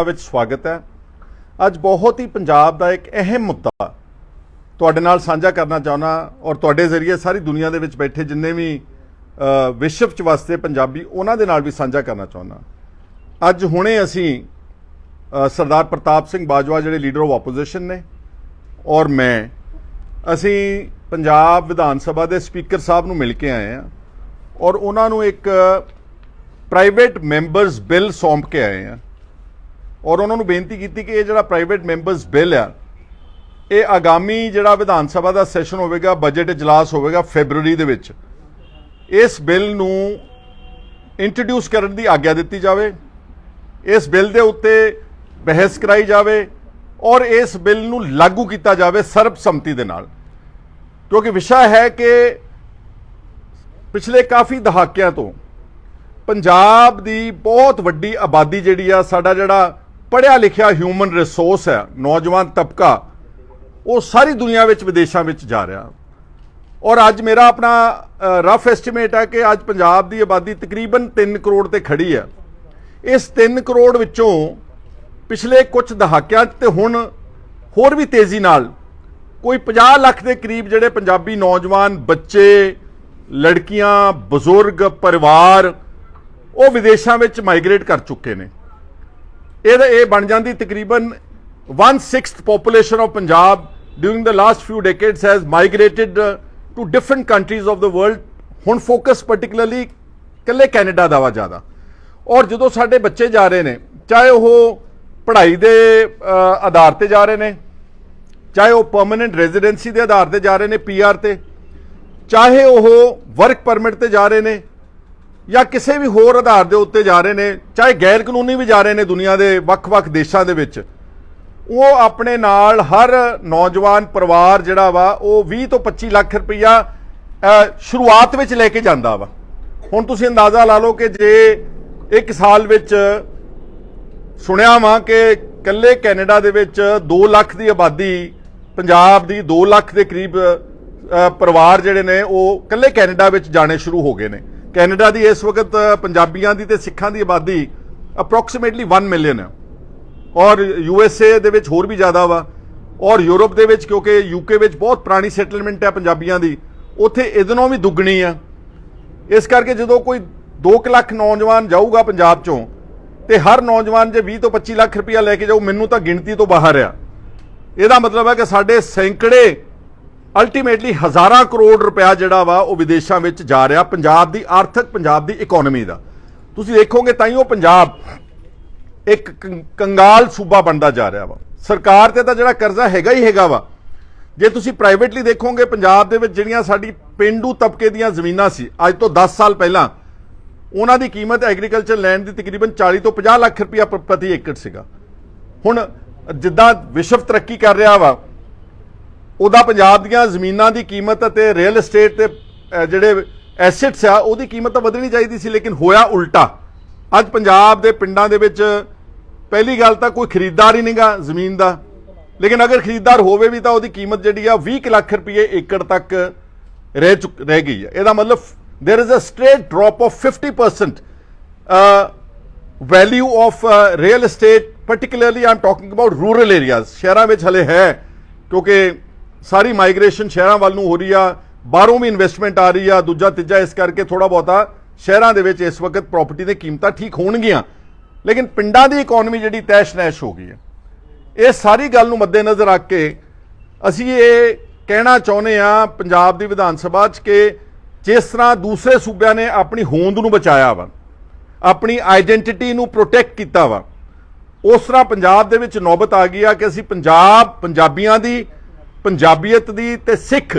ਵਿੱਚ ਸਵਾਗਤ ਹੈ। ਅੱਜ ਬਹੁਤ ਹੀ ਪੰਜਾਬ ਦਾ ਇੱਕ ਅਹਿਮ ਮੁੱਦਾ ਤੁਹਾਡੇ ਨਾਲ ਸਾਂਝਾ ਕਰਨਾ ਚਾਹੁੰਦਾ ਔਰ ਤੁਹਾਡੇ ਜ਼ਰੀਏ ਸਾਰੀ ਦੁਨੀਆ ਦੇ ਵਿੱਚ ਬੈਠੇ ਜਿੰਨੇ ਵੀ ਵਿਸ਼ਵ 'ਚ ਵਸਦੇ ਪੰਜਾਬੀ ਉਹਨਾਂ ਦੇ ਨਾਲ ਵੀ ਸਾਂਝਾ ਕਰਨਾ ਚਾਹੁੰਦਾ। ਅੱਜ ਹੁਣੇ ਅਸੀਂ ਸਰਦਾਰ ਪ੍ਰਤਾਪ ਸਿੰਘ ਬਾਜਵਾ ਜਿਹੜੇ ਲੀਡਰ ਆਫ ਆਪੋਜੀਸ਼ਨ ਨੇ ਔਰ ਅਸੀਂ ਪੰਜਾਬ ਵਿਧਾਨ ਸਭਾ ਦੇ ਸਪੀਕਰ ਸਾਹਿਬ ਨੂੰ ਮਿਲ ਕੇ ਆਏ ਹਾਂ ਔਰ ਉਹਨਾਂ ਨੂੰ ਇੱਕ ਪ੍ਰਾਈਵੇਟ ਮੈਂਬਰਸ ਬਿੱਲ ਸੌਂਪ ਕੇ ਆਏ ਹਾਂ ਔਰ ਉਹਨਾਂ ਨੂੰ ਬੇਨਤੀ ਕੀਤੀ ਕਿ ਇਹ ਜਿਹੜਾ ਪ੍ਰਾਈਵੇਟ ਮੈਂਬਰਸ ਬਿੱਲ ਆ ਇਹ ਆਗਾਮੀ ਜਿਹੜਾ ਵਿਧਾਨ ਸਭਾ ਦਾ ਸੈਸ਼ਨ ਹੋਵੇਗਾ, ਬਜਟ ਇਜਲਾਸ ਹੋਵੇਗਾ ਫੈਬਰੂਰੀ ਦੇ ਵਿੱਚ, ਇਸ ਬਿੱਲ ਨੂੰ ਇੰਟਰੋਡਿਊਸ ਕਰਨ ਦੀ ਆਗਿਆ ਦਿੱਤੀ ਜਾਵੇ, ਇਸ ਬਿੱਲ ਦੇ ਉੱਤੇ ਬਹਿਸ ਕਰਾਈ ਜਾਵੇ ਔਰ ਇਸ ਬਿੱਲ ਨੂੰ ਲਾਗੂ ਕੀਤਾ ਜਾਵੇ ਸਰਬਸੰਮਤੀ ਦੇ ਨਾਲ। ਕਿਉਂਕਿ ਵਿਸ਼ਾ ਹੈ ਕਿ ਪਿਛਲੇ ਕਾਫੀ ਦਹਾਕਿਆਂ ਤੋਂ ਪੰਜਾਬ ਦੀ ਬਹੁਤ ਵੱਡੀ ਆਬਾਦੀ ਜਿਹੜੀ ਆ, ਸਾਡਾ ਜਿਹੜਾ ਪੜ੍ਹਿਆ ਲਿਖਿਆ ਹਿਊਮਨ ਰਿਸੋਰਸ ਹੈ, ਨੌਜਵਾਨ ਤਬਕਾ, ਉਹ ਸਾਰੀ ਦੁਨੀਆ ਵਿੱਚ ਵਿਦੇਸ਼ਾਂ ਵਿੱਚ ਜਾ ਰਿਹਾ ਔਰ ਅੱਜ ਮੇਰਾ ਆਪਣਾ ਰਫ ਐਸਟੀਮੇਟ ਹੈ ਕਿ ਅੱਜ ਪੰਜਾਬ ਦੀ ਆਬਾਦੀ ਤਕਰੀਬਨ 3 ਕਰੋੜ ਤੇ ਖੜੀ ਹੈ। ਇਸ 3 ਕਰੋੜ ਵਿੱਚੋਂ ਪਿਛਲੇ ਕੁਝ ਦਹਾਕਿਆਂ ਤੇ ਹੁਣ ਹੋਰ ਵੀ ਤੇਜ਼ੀ ਨਾਲ ਕੋਈ 50 ਲੱਖ ਦੇ ਕਰੀਬ ਜਿਹੜੇ ਪੰਜਾਬੀ ਨੌਜਵਾਨ, ਬੱਚੇ, ਲੜਕੀਆਂ, ਬਜ਼ੁਰਗ, ਪਰਿਵਾਰ ਉਹ ਵਿਦੇਸ਼ਾਂ ਵਿੱਚ ਮਾਈਗ੍ਰੇਟ ਕਰ ਚੁੱਕੇ ਨੇ। ਇਹ ਬਣ ਜਾਂਦੀ ਤਕਰੀਬਨ 1/6 population of Punjab during the last few decades has migrated to different countries of the world। ਹੁਣ ਫੋਕਸ ਪਾਰਟਿਕੂਲਰਲੀ ਇਕੱਲੇ ਕੈਨੇਡਾ ਦਾ ਵਾ ਜ਼ਿਆਦਾ। ਔਰ ਜਦੋਂ ਸਾਡੇ ਬੱਚੇ ਜਾ ਰਹੇ ਨੇ, ਚਾਹੇ ਉਹ ਪੜ੍ਹਾਈ ਦੇ ਆਧਾਰ ਤੇ ਜਾ ਰਹੇ ਨੇ, ਚਾਹੇ ਉਹ ਪਰਮਾਨੈਂਟ ਰੈਜ਼ੀਡੈਂਸੀ ਦੇ ਆਧਾਰ ਤੇ ਜਾ ਰਹੇ ਨੇ PR ਤੇ, ਚਾਹੇ ਉਹ ਵਰਕ ਪਰਮਿਟ ਤੇ ਜਾ ਰਹੇ ਨੇ ਜਾਂ ਕਿਸੇ ਵੀ ਹੋਰ ਆਧਾਰ ਦੇ ਉੱਤੇ ਜਾ ਰਹੇ ਨੇ, ਚਾਹੇ ਗੈਰ ਕਾਨੂੰਨੀ ਵੀ ਜਾ ਰਹੇ ਨੇ ਦੁਨੀਆ ਦੇ ਵੱਖ-ਵੱਖ ਦੇਸ਼ਾਂ ਦੇ ਵਿੱਚ, ਉਹ ਆਪਣੇ ਨਾਲ ਹਰ ਨੌਜਵਾਨ ਪਰਿਵਾਰ ਜਿਹੜਾ ਵਾ ਉਹ 20 ਤੋਂ 25 ਲੱਖ ਰੁਪਈਆ ਸ਼ੁਰੂਆਤ ਵਿੱਚ ਲੈ ਕੇ ਜਾਂਦਾ ਵਾ। ਹੁਣ ਤੁਸੀਂ ਅੰਦਾਜ਼ਾ ਲਾ ਲਓ ਕਿ ਜੇ ਇੱਕ ਸਾਲ ਵਿੱਚ ਸੁਣਿਆ ਵਾ ਕਿ ਇਕੱਲੇ ਕੈਨੇਡਾ ਦੇ ਵਿੱਚ 2 ਲੱਖ ਦੀ ਆਬਾਦੀ, ਪੰਜਾਬ ਦੀ 2 ਲੱਖ ਦੇ ਕਰੀਬ ਪਰਿਵਾਰ ਜਿਹੜੇ ਨੇ ਉਹ ਇਕੱਲੇ ਕੈਨੇਡਾ ਵਿੱਚ ਜਾਣੇ ਸ਼ੁਰੂ ਹੋ ਗਏ ਨੇ। ਕੈਨੇਡਾ ਦੀ ਇਸ ਵਕਤ ਪੰਜਾਬੀਆਂ ਦੀ ਤੇ ਸਿੱਖਾਂ ਦੀ ਆਬਾਦੀ ਅਪਰੋਕਸੀਮੇਟਲੀ 1 ਮਿਲੀਅਨ ਹੈ ਔਰ USA ਦੇ ਵਿੱਚ ਹੋਰ ਵੀ ਜ਼ਿਆਦਾ ਵਾ ਔਰ ਯੂਰਪ ਦੇ ਵਿੱਚ, ਕਿਉਂਕਿ UK ਵਿੱਚ ਬਹੁਤ ਪੁਰਾਣੀ ਸੈਟਲਮੈਂਟ ਹੈ ਪੰਜਾਬੀਆਂ ਦੀ, ਉੱਥੇ ਇਹਦੋਂ ਵੀ ਦੁੱਗਣੀ ਆ। ਇਸ ਕਰਕੇ ਜਦੋਂ ਕੋਈ 2 ਲੱਖ ਨੌਜਵਾਨ ਜਾਊਗਾ ਪੰਜਾਬ ਚੋਂ ਤੇ ਹਰ ਨੌਜਵਾਨ ਜੇ 20 ਤੋਂ 25 ਲੱਖ ਰੁਪਇਆ ਲੈ ਕੇ ਜਾਊ, ਮੈਨੂੰ ਤਾਂ ਗਿਣਤੀ ਤੋਂ ਬਾਹਰ ਆ। ਇਹਦਾ ਮਤਲਬ ਹੈ ਕਿ ਸਾਡੇ ਸੈਂਕੜੇ, ਅਲਟੀਮੇਟਲੀ ਹਜ਼ਾਰਾਂ ਕਰੋੜ ਰੁਪਇਆ ਜਿਹੜਾ ਵਾ ਉਹ ਵਿਦੇਸ਼ਾਂ ਵਿੱਚ ਜਾ ਰਿਹਾ ਪੰਜਾਬ ਦੀ ਆਰਥਿਕ, ਪੰਜਾਬ ਦੀ ਇਕਨੋਮੀ ਦਾ। ਤੁਸੀਂ ਦੇਖੋਗੇ ਤਾਂ ਹੀ ਉਹ ਪੰਜਾਬ ਇੱਕ ਕੰਗਾਲ ਸੂਬਾ ਬਣਦਾ ਜਾ ਰਿਹਾ ਵਾ। ਸਰਕਾਰ ਤੇ ਤਾਂ ਜਿਹੜਾ ਕਰਜ਼ਾ ਹੈਗਾ ਹੀ ਹੈਗਾ ਵਾ। ਜੇ ਤੁਸੀਂ ਪ੍ਰਾਈਵੇਟਲੀ ਦੇਖੋਗੇ ਪੰਜਾਬ ਦੇ ਵਿੱਚ ਜਿਹੜੀਆਂ ਸਾਡੀ ਪੇਂਡੂ ਤਬਕੇ ਦੀਆਂ ਜ਼ਮੀਨਾਂ ਸੀ ਅੱਜ ਤੋਂ 10 ਸਾਲ ਪਹਿਲਾਂ, ਉਹਨਾਂ ਦੀ ਕੀਮਤ ਐਗਰੀਕਲਚਰ ਲੈਂਡ ਦੀ ਤਕਰੀਬਨ 40 ਤੋਂ 50 ਲੱਖ ਰੁਪਇਆ ਪ੍ਰਤੀ ਏਕੜ ਸੀਗਾ। ਹੁਣ ਜਿੱਦਾਂ ਵਿਸ਼ਵ ਤਰੱਕੀ ਕਰ ਰਿਹਾ ਵਾ, ਉਹਦਾ ਪੰਜਾਬ ਦੀਆਂ ਜ਼ਮੀਨਾਂ ਦੀ ਕੀਮਤ ਅਤੇ ਰੀਅਲ ਏਸਟੇਟ ਤੇ ਜਿਹੜੇ ਐਸੈਟਸ ਆ ਉਹਦੀ ਕੀਮਤ ਤਾਂ ਵਧਣੀ ਚਾਹੀਦੀ ਸੀ, ਲੇਕਿਨ ਹੋਇਆ ਉਲਟਾ। ਅੱਜ ਪੰਜਾਬ ਦੇ ਪਿੰਡਾਂ ਦੇ ਵਿੱਚ ਪਹਿਲੀ ਗੱਲ ਤਾਂ ਕੋਈ ਖਰੀਦਦਾਰ ਹੀ ਨਹੀਂਗਾ ਜ਼ਮੀਨ ਦਾ, ਲੇਕਿਨ ਅਗਰ ਖਰੀਦਦਾਰ ਹੋਵੇ ਵੀ ਤਾਂ ਉਹਦੀ ਕੀਮਤ ਜਿਹੜੀ ਆ 20 ਲੱਖ ਰੁਪਏ ਏਕੜ ਤੱਕ ਰਹਿ ਗਈ ਹੈ। ਇਹਦਾ ਮਤਲਬ there is a straight drop of 50% value of real estate, particularly I'm talking about rural areas। ਸ਼ਹਿਰਾਂ ਵਿੱਚ ਹਲੇ ਹੈ ਕਿਉਂਕਿ ਸਾਰੀ ਮਾਈਗ੍ਰੇਸ਼ਨ ਸ਼ਹਿਰਾਂ ਵੱਲ ਨੂੰ ਹੋ ਰਹੀ ਆ, ਬਾਹਰੋਂ ਵੀ ਇਨਵੈਸਟਮੈਂਟ ਆ ਰਹੀ ਆ, ਦੂਜਾ ਤੀਜਾ, ਇਸ ਕਰਕੇ ਥੋੜਾ ਬਹੁਤਾ ਸ਼ਹਿਰਾਂ ਦੇ ਵਿੱਚ ਇਸ ਵਕਤ ਪ੍ਰਾਪਰਟੀ ਦੀਆਂ ਕੀਮਤਾਂ ਠੀਕ ਹੋਣਗੀਆਂ, ਲੇਕਿਨ ਪਿੰਡਾਂ ਦੀ ਇਕਨੋਮੀ ਜਿਹੜੀ ਤੈਸ਼ ਨੈਸ਼ ਹੋ ਗਈ ਹੈ। ਇਹ ਸਾਰੀ ਗੱਲ ਨੂੰ ਮੱਦੇਨਜ਼ਰ ਰੱਖ ਕੇ ਅਸੀਂ ਇਹ ਕਹਿਣਾ ਚਾਹੁੰਦੇ ਆ ਪੰਜਾਬ ਦੀ ਵਿਧਾਨ ਸਭਾ 'ਚ ਕਿ ਜਿਸ ਤਰ੍ਹਾਂ ਦੂਸਰੇ ਸੂਬਿਆਂ ਨੇ ਆਪਣੀ ਹੋਂਦ ਨੂੰ ਬਚਾਇਆ ਵਾ, ਆਪਣੀ ਆਈਡੈਂਟੀਟੀ ਨੂੰ ਪ੍ਰੋਟੈਕਟ ਕੀਤਾ ਵਾ, ਉਸ ਤਰ੍ਹਾਂ ਪੰਜਾਬ ਦੇ ਵਿੱਚ ਨੌਬਤ ਆ ਗਈ ਆ ਕਿ ਅਸੀਂ ਪੰਜਾਬੀਆਂ ਦੀ, ਪੰਜਾਬੀਅਤ ਦੀ ਤੇ ਸਿੱਖ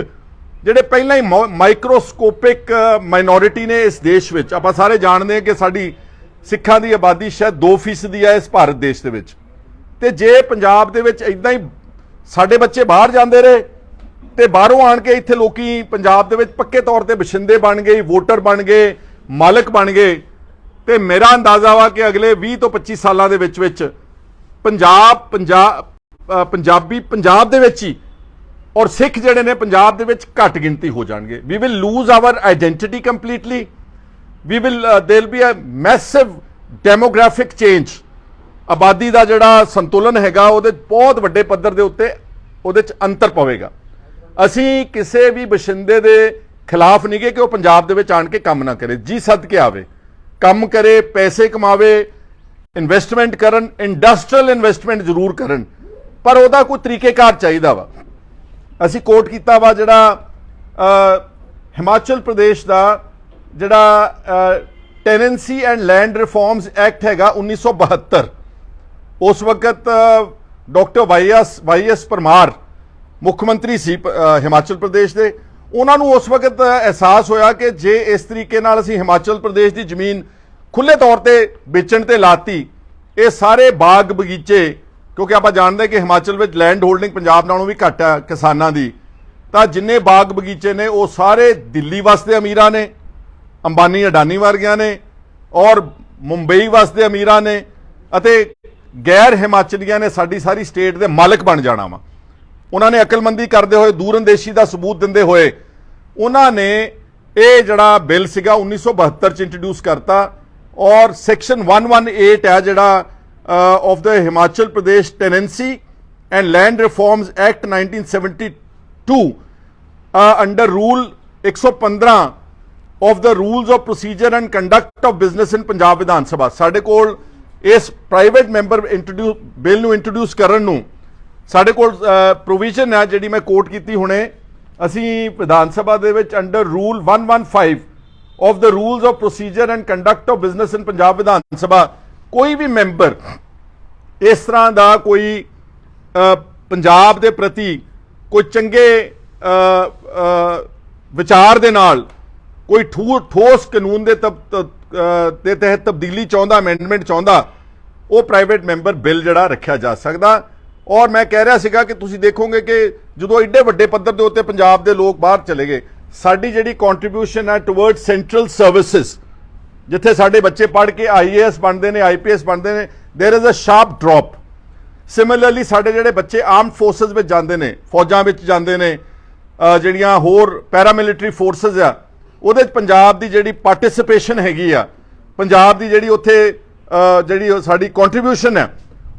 ਜਿਹੜੇ ਪਹਿਲਾਂ ਹੀ ਮਾਈਕਰੋਸਕੋਪਿਕ ਮਾਈਨੋਰਿਟੀ ਨੇ ਇਸ ਦੇਸ਼ ਵਿੱਚ। ਆਪਾਂ ਸਾਰੇ ਜਾਣਦੇ ਹਾਂ ਕਿ ਸਾਡੀ ਸਿੱਖਾਂ ਦੀ ਆਬਾਦੀ ਸ਼ਾਇਦ 2% ਦੀ ਹੈ ਇਸ ਭਾਰਤ ਦੇਸ਼ ਦੇ ਵਿੱਚ, ਤੇ ਜੇ ਪੰਜਾਬ ਦੇ ਵਿੱਚ ਇਦਾਂ ਹੀ ਸਾਡੇ ਬੱਚੇ ਬਾਹਰ ਜਾਂਦੇ ਰਹੇ ਤੇ ਬਾਹਰੋਂ ਆਣ ਕੇ ਇੱਥੇ ਲੋਕੀ ਪੰਜਾਬ ਦੇ ਵਿੱਚ ਪੱਕੇ ਤੌਰ ਤੇ ਵਸਿੰਦੇ ਬਣ ਗਏ, ਵੋਟਰ ਬਣ ਗਏ, ਮਾਲਕ ਬਣ ਗਏ, ਤੇ ਮੇਰਾ ਅੰਦਾਜ਼ਾ ਵਾ ਕਿ ਅਗਲੇ 20 ਤੋਂ 25 ਸਾਲਾਂ ਦੇ ਵਿੱਚ ਪੰਜਾਬੀ ਪੰਜਾਬ ਦੇ ਵਿੱਚ ਹੀ ਔਰ ਸਿੱਖ ਜਿਹੜੇ ਨੇ ਪੰਜਾਬ ਦੇ ਵਿੱਚ ਘੱਟ ਗਿਣਤੀ ਹੋ ਜਾਣਗੇ। We will lose our identity completely. there will be a massive demographic change। ਆਬਾਦੀ ਦਾ ਜਿਹੜਾ ਸੰਤੁਲਨ ਹੈਗਾ ਉਹਦੇ ਬਹੁਤ ਵੱਡੇ ਪੱਧਰ ਦੇ ਉੱਤੇ ਉਹਦੇ 'ਚ ਅੰਤਰ ਪਵੇਗਾ। ਅਸੀਂ ਕਿਸੇ ਵੀ ਬਸ਼ਿੰਦੇ ਦੇ ਖਿਲਾਫ ਨਹੀਂ ਗੇ ਕਿ ਉਹ ਪੰਜਾਬ ਦੇ ਵਿੱਚ ਆਣ ਕੇ ਕੰਮ ਨਾ ਕਰੇ, ਜੀ ਸਦਕੇ ਆਵੇ, ਕੰਮ ਕਰੇ, ਪੈਸੇ ਕਮਾਵੇ, ਇਨਵੈਸਟਮੈਂਟ ਕਰਨ, ਇੰਡਸਟਰੀਅਲ ਇਨਵੈਸਟਮੈਂਟ ਜ਼ਰੂਰ ਕਰਨ, ਪਰ ਉਹਦਾ ਕੋਈ ਤਰੀਕੇਕਾਰ ਚਾਹੀਦਾ ਵਾ। ਅਸੀਂ ਕੋਟ ਕੀਤਾ ਵਾ ਜਿਹੜਾ ਹਿਮਾਚਲ ਪ੍ਰਦੇਸ਼ ਦਾ ਜਿਹੜਾ tenancy and land reforms act ਹੈਗਾ 1972, ਉਸ ਵਕਤ ਡਾਕਟਰ ਵਾਈ ਐਸ ਪਰਮਾਰ ਮੁੱਖ ਮੰਤਰੀ ਸੀ ਹਿਮਾਚਲ ਪ੍ਰਦੇਸ਼ ਦੇ। ਉਹਨਾਂ ਨੂੰ ਉਸ ਵਕਤ ਅਹਿਸਾਸ ਹੋਇਆ ਕਿ ਜੇ ਇਸ ਤਰੀਕੇ ਨਾਲ ਅਸੀਂ ਹਿਮਾਚਲ ਪ੍ਰਦੇਸ਼ ਦੀ ਜ਼ਮੀਨ ਖੁੱਲੇ ਤੌਰ ਤੇ ਵੇਚਣ ਤੇ ਲਾਤੀ, ਇਹ ਸਾਰੇ ਬਾਗ ਬਗੀਚੇ, ਕਿਉਂਕਿ ਆਪਾਂ ਜਾਣਦੇ ਕਿ ਹਿਮਾਚਲ ਵਿੱਚ ਲੈਂਡ ਹੋਲਡਿੰਗ ਪੰਜਾਬ ਨਾਲੋਂ ਵੀ ਘੱਟ ਹੈ ਕਿਸਾਨਾਂ ਦੀ, ਤਾਂ ਜਿੰਨੇ ਬਾਗ ਬਗੀਚੇ ਨੇ ਉਹ ਸਾਰੇ ਦਿੱਲੀ ਵਸਦੇ ਅਮੀਰਾਂ ਨੇ, ਅੰਬਾਨੀ ਅਡਾਨੀ ਵਰਗਿਆਂ ਨੇ, ਔਰ ਮੁੰਬਈ ਵਸਦੇ ਅਮੀਰਾਂ ਨੇ, ਅਤੇ ਗੈਰ ਹਿਮਾਚਲੀਆਂ ਨੇ ਸਾਡੀ ਸਾਰੀ ਸਟੇਟ ਦੇ ਮਾਲਕ ਬਣ ਜਾਣਾ ਵਾ। ਉਹਨਾਂ ਨੇ ਅਕਲਮੰਦੀ ਕਰਦੇ ਹੋਏ, ਦੂਰਅੰਦੇਸ਼ੀ ਦਾ ਸਬੂਤ ਦਿੰਦੇ ਹੋਏ, ਉਹਨਾਂ ਨੇ ਇਹ ਜਿਹੜਾ ਬਿੱਲ ਸੀਗਾ 1972 ਚ ਇੰਟਰੋਡਿਊਸ ਕਰਤਾ, ਔਰ ਸੈਕਸ਼ਨ 118 ਹੈ ਜਿਹੜਾ of the Himachal Pradesh tenancy and land reforms act 1972 under rule 115 of the rules of procedure and conduct of business in Punjab Vidhan Sabha, ਸਾਡੇ ਕੋਲ ਇਸ ਪ੍ਰਾਈਵੇਟ ਮੈਂਬਰ ਬਿੱਲ ਨੂੰ ਇੰਟਰੋਡਿਊਸ ਕਰਨ ਨੂੰ ਸਾਡੇ ਕੋਲ ਪ੍ਰੋਵੀਜ਼ਨ ਹੈ ਜਿਹੜੀ ਮੈਂ ਕੋਟ ਕੀਤੀ ਹੁਣੇ। ਅਸੀਂ ਵਿਧਾਨ ਸਭਾ ਦੇ ਵਿੱਚ under rule 115 of the rules of procedure and conduct of business in Punjab Vidhan Sabha, ਕੋਈ ਵੀ ਮੈਂਬਰ ਇਸ ਤਰ੍ਹਾਂ ਦਾ ਕੋਈ ਪੰਜਾਬ ਦੇ ਪ੍ਰਤੀ ਕੋਈ ਚੰਗੇ ਵਿਚਾਰ ਦੇ ਨਾਲ ਕੋਈ ਠੋਸ ਕਾਨੂੰਨ ਦੇ ਤਹਿਤ ਤਬਦੀਲੀ ਚਾਹੁੰਦਾ, ਅਮੈਂਡਮੈਂਟ ਚਾਹੁੰਦਾ, ਉਹ ਪ੍ਰਾਈਵੇਟ ਮੈਂਬਰ ਬਿੱਲ ਜਿਹੜਾ ਰੱਖਿਆ ਜਾ ਸਕਦਾ। ਔਰ ਮੈਂ ਕਹਿ ਰਿਹਾ ਸੀਗਾ ਕਿ ਤੁਸੀਂ ਦੇਖੋਗੇ ਕਿ ਜਦੋਂ ਐਡੇ ਵੱਡੇ ਪੱਧਰ ਦੇ ਉੱਤੇ ਪੰਜਾਬ ਦੇ ਲੋਕ ਬਾਹਰ ਚਲੇ ਗਏ, ਸਾਡੀ ਜਿਹੜੀ ਕੰਟਰੀਬਿਊਸ਼ਨ ਹੈ ਟੁਵਰਡ ਸੈਂਟਰਲ ਸਰਵਿਸਿਜ਼, ਜਿੱਥੇ ਸਾਡੇ ਬੱਚੇ ਪੜ੍ਹ ਕੇ IAS ਬਣਦੇ ਨੇ, IPS ਬਣਦੇ ਨੇ, there is a sharp drop. Similarly ਸਾਡੇ ਜਿਹੜੇ ਬੱਚੇ ਆਰਮਡ ਫੋਰਸਿਸ ਵਿੱਚ ਜਾਂਦੇ ਨੇ, ਫੌਜਾਂ ਵਿੱਚ ਜਾਂਦੇ ਨੇ, ਜਿਹੜੀਆਂ ਹੋਰ ਪੈਰਾਮਿਲਟਰੀ ਫੋਰਸਿਸ ਆ, ਉਹਦੇ 'ਚ ਪੰਜਾਬ ਦੀ ਜਿਹੜੀ ਪਾਰਟਿਸਿਪੇਸ਼ਨ ਹੈਗੀ ਆ, ਪੰਜਾਬ ਦੀ ਜਿਹੜੀ ਉੱਥੇ ਜਿਹੜੀ ਸਾਡੀ ਕੰਟਰੀਬਿਊਸ਼ਨ ਹੈ,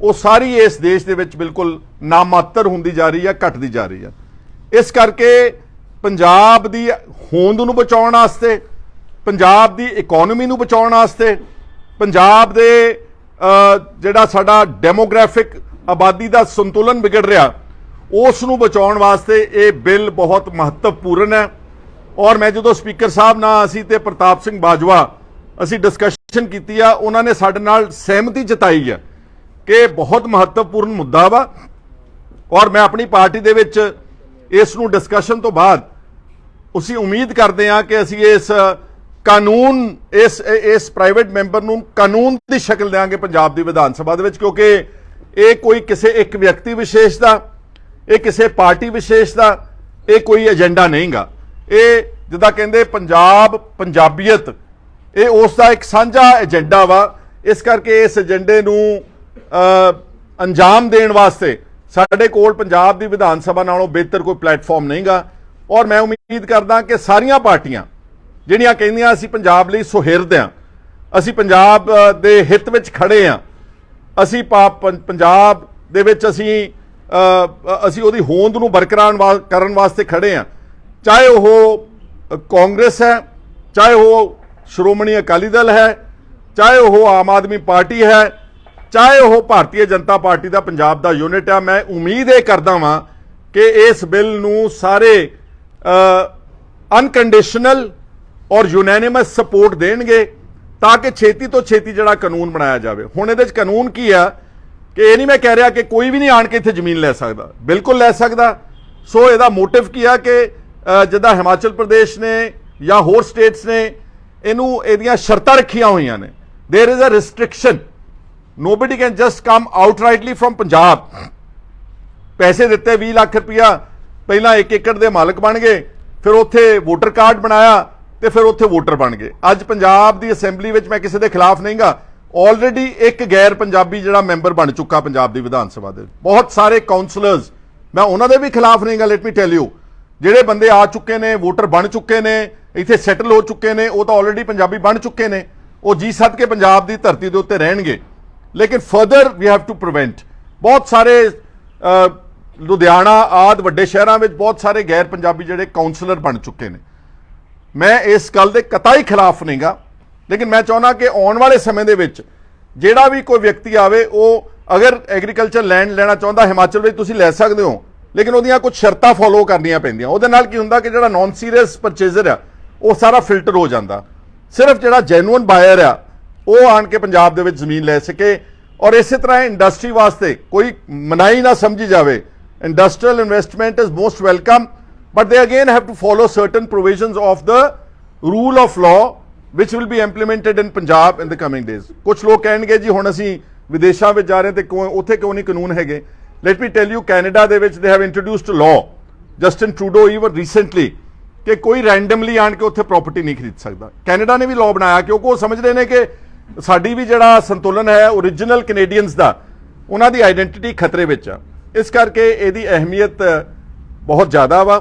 ਉਹ ਸਾਰੀ ਇਸ ਦੇਸ਼ ਦੇ ਵਿੱਚ ਬਿਲਕੁਲ ਨਾਮਾਤਰ ਹੁੰਦੀ ਜਾ ਰਹੀ ਹੈ, ਘਟਦੀ ਜਾ ਰਹੀ ਹੈ। ਇਸ ਕਰਕੇ ਪੰਜਾਬ ਦੀ ਹੋਂਦ ਨੂੰ ਬਚਾਉਣ ਵਾਸਤੇ, ਪੰਜਾਬ ਦੀ ਇਕਨੋਮੀ ਨੂੰ ਬਚਾਉਣ ਵਾਸਤੇ, ਪੰਜਾਬ ਦੇ ਜਿਹੜਾ ਸਾਡਾ ਡੈਮੋਗ੍ਰਾਫਿਕ ਆਬਾਦੀ ਦਾ ਸੰਤੁਲਨ ਵਿਗੜ ਰਿਹਾ, ਉਸ ਨੂੰ ਬਚਾਉਣ ਵਾਸਤੇ ਇਹ ਬਿੱਲ ਬਹੁਤ ਮਹੱਤਵਪੂਰਨ ਹੈ। ਔਰ ਮੈਂ ਜਦੋਂ ਸਪੀਕਰ ਸਾਹਿਬ ਨਾਲ ਅਸੀਂ ਤੇ ਪ੍ਰਤਾਪ ਸਿੰਘ ਬਾਜਵਾ ਅਸੀਂ ਡਿਸਕਸ਼ਨ ਕੀਤੀ ਆ, ਉਹਨਾਂ ਨੇ ਸਾਡੇ ਨਾਲ ਸਹਿਮਤੀ ਜਤਾਈ ਹੈ ਕਿ ਬਹੁਤ ਮਹੱਤਵਪੂਰਨ ਮੁੱਦਾ ਵਾ, ਔਰ ਮੈਂ ਆਪਣੀ ਪਾਰਟੀ ਦੇ ਵਿੱਚ ਇਸ ਨੂੰ ਡਿਸਕਸ਼ਨ ਤੋਂ ਬਾਅਦ ਅਸੀਂ ਉਮੀਦ ਕਰਦੇ ਹਾਂ ਕਿ ਅਸੀਂ ਇਸ ਕਾਨੂੰਨ ਇਸ ਪ੍ਰਾਈਵੇਟ ਮੈਂਬਰ ਨੂੰ ਕਾਨੂੰਨ ਦੀ ਸ਼ਕਲ ਦੇਵਾਂਗੇ ਪੰਜਾਬ ਦੀ ਵਿਧਾਨ ਸਭਾ ਦੇ ਵਿੱਚ, ਕਿਉਂਕਿ ਇਹ ਕੋਈ ਕਿਸੇ ਇੱਕ ਵਿਅਕਤੀ ਵਿਸ਼ੇਸ਼ ਦਾ, ਇਹ ਕਿਸੇ ਪਾਰਟੀ ਵਿਸ਼ੇਸ਼ ਦਾ ਇਹ ਕੋਈ ਏਜੰਡਾ ਨਹੀਂਗਾ। ਇਹ ਜਿੱਦਾਂ ਕਹਿੰਦੇ ਪੰਜਾਬ ਪੰਜਾਬੀਅਤ, ਇਹ ਉਸ ਦਾ ਇੱਕ ਸਾਂਝਾ ਏਜੰਡਾ ਵਾ। ਇਸ ਕਰਕੇ ਇਸ ਏਜੰਡੇ ਨੂੰ ਅੰਜਾਮ ਦੇਣ ਵਾਸਤੇ ਸਾਡੇ ਕੋਲ ਪੰਜਾਬ ਦੀ ਵਿਧਾਨ ਸਭਾ ਨਾਲੋਂ ਬਿਹਤਰ ਕੋਈ ਪਲੇਟਫਾਰਮ ਨਹੀਂਗਾ। ਔਰ ਮੈਂ ਉਮੀਦ ਕਰਦਾ ਕਿ ਸਾਰੀਆਂ ਪਾਰਟੀਆਂ ਜਿਹੜੀਆਂ ਕਹਿੰਦੀਆਂ ਅਸੀਂ ਪੰਜਾਬ ਲਈ ਸੁਹਿਰਦ ਹਾਂ, ਅਸੀਂ ਪੰਜਾਬ ਦੇ ਹਿੱਤ ਵਿੱਚ ਖੜੇ ਹਾਂ, ਅਸੀਂ ਪੰਜਾਬ ਦੇ ਵਿੱਚ ਅਸੀਂ ਉਹਦੀ ਹੋਂਦ ਨੂੰ ਬਰਕਰਾਰ ਕਰਨ ਵਾਸਤੇ ਖੜੇ ਹਾਂ, ਚਾਹੇ ਉਹ ਕਾਂਗਰਸ ਹੈ, ਚਾਹੇ ਉਹ ਸ਼੍ਰੋਮਣੀ ਅਕਾਲੀ ਦਲ ਹੈ, ਚਾਹੇ ਉਹ ਆਮ ਆਦਮੀ ਪਾਰਟੀ ਹੈ, ਚਾਹੇ ਉਹ ਭਾਰਤੀ ਜਨਤਾ ਪਾਰਟੀ ਦਾ ਪੰਜਾਬ ਦਾ ਯੂਨਿਟ ਹੈ। ਮੈਂ ਉਮੀਦ ਇਹ ਕਰਦਾ ਵਾਂ ਕਿ ਇਸ ਬਿੱਲ ਨੂੰ ਸਾਰੇ ਅਨਕੰਡੀਸ਼ਨਲ ਔਰ ਯੂਨੈਨਿਮਸ ਸਪੋਰਟ ਦੇਣਗੇ ਤਾਂ ਕਿ ਛੇਤੀ ਤੋਂ ਛੇਤੀ ਜਿਹੜਾ ਕਾਨੂੰਨ ਬਣਾਇਆ ਜਾਵੇ। ਹੁਣ ਇਹਦੇ 'ਚ ਕਾਨੂੰਨ ਕੀ ਆ ਕਿ ਇਹ ਨਹੀਂ ਮੈਂ ਕਹਿ ਰਿਹਾ ਕਿ ਕੋਈ ਵੀ ਨਹੀਂ ਆਣ ਕੇ ਇੱਥੇ ਜ਼ਮੀਨ ਲੈ ਸਕਦਾ, ਬਿਲਕੁਲ ਲੈ ਸਕਦਾ। ਸੋ ਇਹਦਾ ਮੋਟਿਵ ਕੀ ਆ ਕਿ ਜਿੱਦਾਂ ਹਿਮਾਚਲ ਪ੍ਰਦੇਸ਼ ਨੇ ਜਾਂ ਹੋਰ ਸਟੇਟਸ ਨੇ ਇਹਦੀਆਂ ਸ਼ਰਤਾਂ ਰੱਖੀਆਂ ਹੋਈਆਂ ਨੇ, there is a restriction, nobody can just come outrightly from Punjab. ਪੈਸੇ ਦਿੱਤੇ 20 ਲੱਖ ਰੁਪਇਆ, ਪਹਿਲਾਂ 1 ਏਕੜ ਦੇ ਮਾਲਕ ਬਣ ਗਏ, ਫਿਰ ਉੱਥੇ ਵੋਟਰ ਕਾਰਡ ਬਣਾਇਆ ਤੇ ਫਿਰ ਉੱਥੇ ਵੋਟਰ ਬਣ ਗਏ। ਅੱਜ ਪੰਜਾਬ ਦੀ ਅਸੈਂਬਲੀ ਵਿੱਚ ਮੈਂ ਕਿਸੇ ਦੇ ਖਿਲਾਫ ਨਹੀਂਗਾ, ਆਲਰੇਡੀ ਇੱਕ ਗੈਰ ਪੰਜਾਬੀ ਜਿਹੜਾ ਮੈਂਬਰ ਬਣ ਚੁੱਕਾ ਪੰਜਾਬ ਦੀ ਵਿਧਾਨ ਸਭਾ ਦੇ। ਬਹੁਤ ਸਾਰੇ ਕਾਉਂਸਲਰਸ, ਮੈਂ ਉਹਨਾਂ ਦੇ ਵੀ ਖਿਲਾਫ ਨਹੀਂਗਾ। ਲੈਟ ਮੀ ਟੈਲ ਯੂ, ਜਿਹੜੇ ਬੰਦੇ ਆ ਚੁੱਕੇ ਨੇ, ਵੋਟਰ ਬਣ ਚੁੱਕੇ ਨੇ, ਇੱਥੇ ਸੈਟਲ ਹੋ ਚੁੱਕੇ ਨੇ, ਉਹ ਤਾਂ ਆਲਰੇਡੀ ਪੰਜਾਬੀ ਬਣ ਚੁੱਕੇ ਨੇ, ਉਹ ਜੀ ਸੱਦ ਕੇ ਪੰਜਾਬ ਦੀ ਧਰਤੀ ਦੇ ਉੱਤੇ ਰਹਿਣਗੇ। लेकिन further we have to prevent. बहुत सारे लुधियाना आदि ਵੱਡੇ ਸ਼ਹਿਰਾਂ ਵਿੱਚ बहुत सारे गैर पंजाबी ਜਿਹੜੇ ਕਾਉਂਸਲਰ बन चुके हैं। मैं इस गल के कतई खिलाफ नहीं गा, लेकिन मैं चाहना कि आने वाले समय के ਜਿਹੜਾ भी कोई व्यक्ति आवे वो अगर एग्रीकल्चर लैंड लेना चाहता हिमाचल में तुसीं लै सकते हो, लेकिन वो कुछ शर्तां फॉलो करनियां पैंदियां। ਉਹਦੇ ਨਾਲ ਕੀ ਹੁੰਦਾ कि ਜਿਹੜਾ नॉन सीरीयस परचेजर आ वो सारा फिल्टर हो जाता। सिर्फ ਜਿਹੜਾ ਜੈਨੂਅਨ ਬਾਇਰ ਆ ਉਹ ਆਣ ਕੇ ਪੰਜਾਬ ਦੇ ਵਿੱਚ ਜ਼ਮੀਨ ਲੈ ਸਕੇ। और इस तरह इंडस्ट्री वास्ते कोई मनाही ना समझी जाए। Industrial investment is most welcome, but they again have to follow certain provisions of the rule of law which will be implemented in Punjab in the coming days. कुछ लोग कहेंगे जी हुण असीं विदेशों में जा रहे तो क्यों उत्थे क्यों नहीं कानून है। Let me tell you, Canada they which they have introduced law, Justin Trudeau even recently, कि कोई रैंडमली आण के उत्थे प्रॉपर्टी नहीं खरीद सकता। कैनेडा ने भी लॉ बनाया क्योंकि वो समझते हैं कि साडी भी जिहड़ा संतुलन है ओरिजिनल कैनेडियंस दा उन्हां दी आइडेंटिटी खतरे विच आ। इस करके इहदी अहमियत बहुत ज़्यादा वा।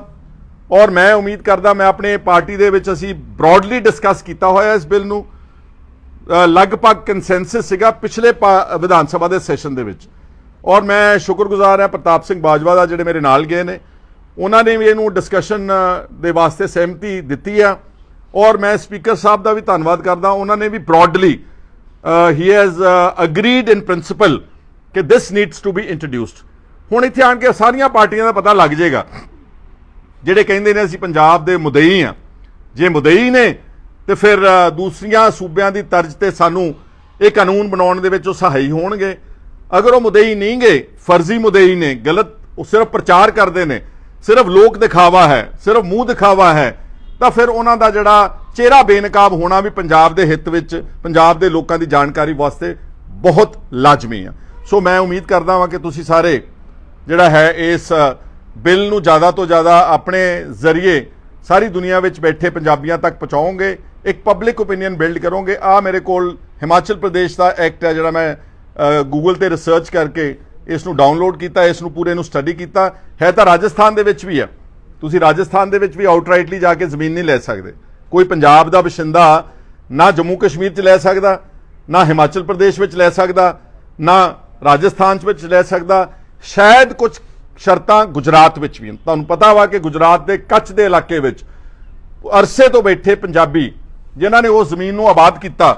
और मैं उम्मीद करदा मैं अपने पार्टी दे विच असीं ब्रॉडली डिस्कस कीता होया इस बिल नूं, लगभग कंसेंसस सीगा पिछले विधान सभा दे सैशन दे विच। और मैं शुक्रगुजार हां प्रताप सिंह बाजवा दा जिहड़े मेरे नाल गए ने, उन्होंने भी इहनूं डिस्कशन दे वास्ते सहमति दित्ती आ। और मैं स्पीकर साहब का भी धन्नवाद करदा, उन्होंने भी ब्रॉडली ही हैज़ अग्रीड इन प्रिंसिपल कि this needs to be introduced. हुण इत्थे आण के सारियां पार्टियां का पता लग जाएगा जिहड़े कहिंदे ने असीं पंजाब दे मुदई आ। जे मुदई ने तो फिर दूसरियां सूबियां दी तर्ज ते सानूं ये कानून बनाउण दे विच वो सहाई होणगे। अगर वो मुदई नहीं गए, फर्जी मुदई ने, गलत सिर्फ प्रचार करते हैं, सिर्फ लोक दिखावा है, सिर्फ मूँह दिखावा है, तो फिर उन्हां दा जिहड़ा चेहरा बेनकाब होना भी पंजाब दे हित विच, पंजाब दे लोकां दी जानकारी वास्ते बहुत लाजमी है। सो मैं उम्मीद करदा वां कि तुसीं सारे जिहड़ा है इस बिल नूं ज़्यादा तो ज़्यादा अपने जरिए सारी दुनिया विच बैठे पंजाबियां तक पहुँचाओगे, एक पब्लिक ओपीनियन बिल्ड करोगे। आ मेरे कोल हिमाचल प्रदेश का एक्ट है जिहड़ा मैं गूगल ते रिसर्च करके इसनूं डाउनलोड किया, इसनूं पूरे नूं स्टडी किया है। तो राजस्थान दे विच भी है, तुसीं राजस्थान दे विच भी आउटराइटली जाके जमीन नहीं लै सकते। कोई पंजाब दा बशिंदा ना जम्मू कश्मीर च लै सकदा, ना हिमाचल प्रदेश विच लै सकदा, ना राजस्थान विच लै सकदा। शायद कुछ शर्तां गुजरात विच भी। तुहानूं पता वा कि गुजरात के कच्छ के इलाके विच अरसे तो बैठे पंजाबी जिन्हां ने उस जमीन नूं आबाद किया,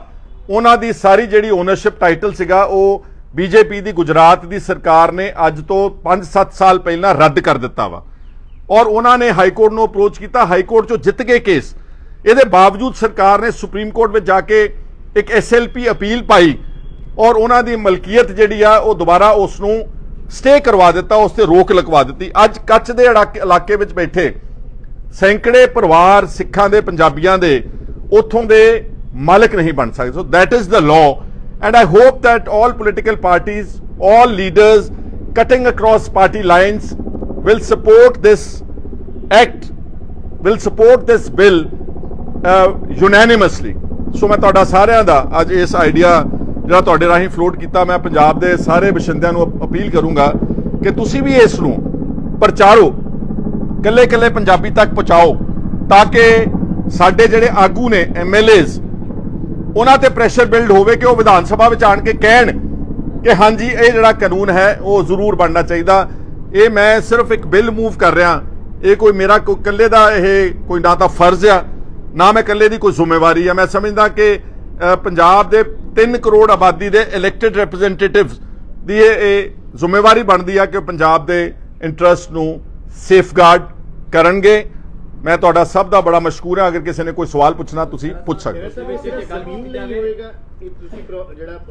उन्हां दी सारी जिहड़ी ओनरशिप टाइटल सीगा वो बीजेपी की गुजरात की सरकार ने अज तो 5-7 साल पहला रद्द कर दिता वा। और उन्होंने हाईकोर्ट को अप्रोच किया, हाईकोर्ट चो जित गए केस। ये बावजूद सरकार ने सुप्रीम कोर्ट में जाके एक SLP अपील पाई और उन्होंने मलकीयत जी आ वो दोबारा उसनों स्टे करवा दिता, उस पर रोक लगवा दी। अज कच्छ के इलाके में बैठे सैकड़े परिवार सिखां दे पंजाबियां दे उथों दे मालिक नहीं बन सकते। So that is the law and I hope that all political parties, all leaders cutting across party lines will support this act, will support this bill unanimously. सो मैं तुहाडा सारिਆਂ ਦਾ ਅੱਜ ਇਸ ਆਈਡੀਆ ਜਿਹੜਾ ਤੁਹਾਡੇ ਰਾਹੀਂ ਫਲੋਟ ਕੀਤਾ, ਮੈਂ ਪੰਜਾਬ ਦੇ ਸਾਰੇ ਵਸਿੰਦਿਆਂ ਨੂੰ ਅਪੀਲ ਕਰੂੰਗਾ ਕਿ ਤੁਸੀਂ ਵੀ ਇਸ ਨੂੰ ਪ੍ਰਚਾਰੋ, ਕੱਲੇ ਕੱਲੇ ਪੰਜਾਬੀ ਤੱਕ ਪਹੁੰਚਾਓ, ਤਾਂ ਕਿ ਸਾਡੇ ਜਿਹੜੇ ਆਗੂ ਨੇ MLAs ਉਹਨਾਂ ਤੇ ਪ੍ਰੈਸ਼ਰ ਬਿਲਡ ਹੋਵੇ ਕਿ ਉਹ ਵਿਧਾਨ ਸਭਾ ਵਿੱਚ ਆਣ ਕੇ ਕਹਿਣ ਕਿ ਹਾਂਜੀ ਇਹ ਜਿਹੜਾ ਕਾਨੂੰਨ ਹੈ ਉਹ ਜ਼ਰੂਰ ਬਣਨਾ ਚਾਹੀਦਾ। ये मैं सिर्फ एक बिल मूव कर रहा, ये कोई मेरा कल्ले का कोई ना तो फर्ज आ ना मैं कल्ले की कोई जिम्मेवारी है। मैं समझदा कि पंजाब के 3 करोड़ आबादी के इलैक्टेड रिप्रजेंटेटिव की ये जिम्मेवारी बनती है कि पंजाब के इंटरस्ट नूं सेफगार्ड करनगे। मैं तुहाडा सब दा बड़ा मशकूर है। अगर किसी ने कोई सवाल पूछना तुसीं पुछ सकते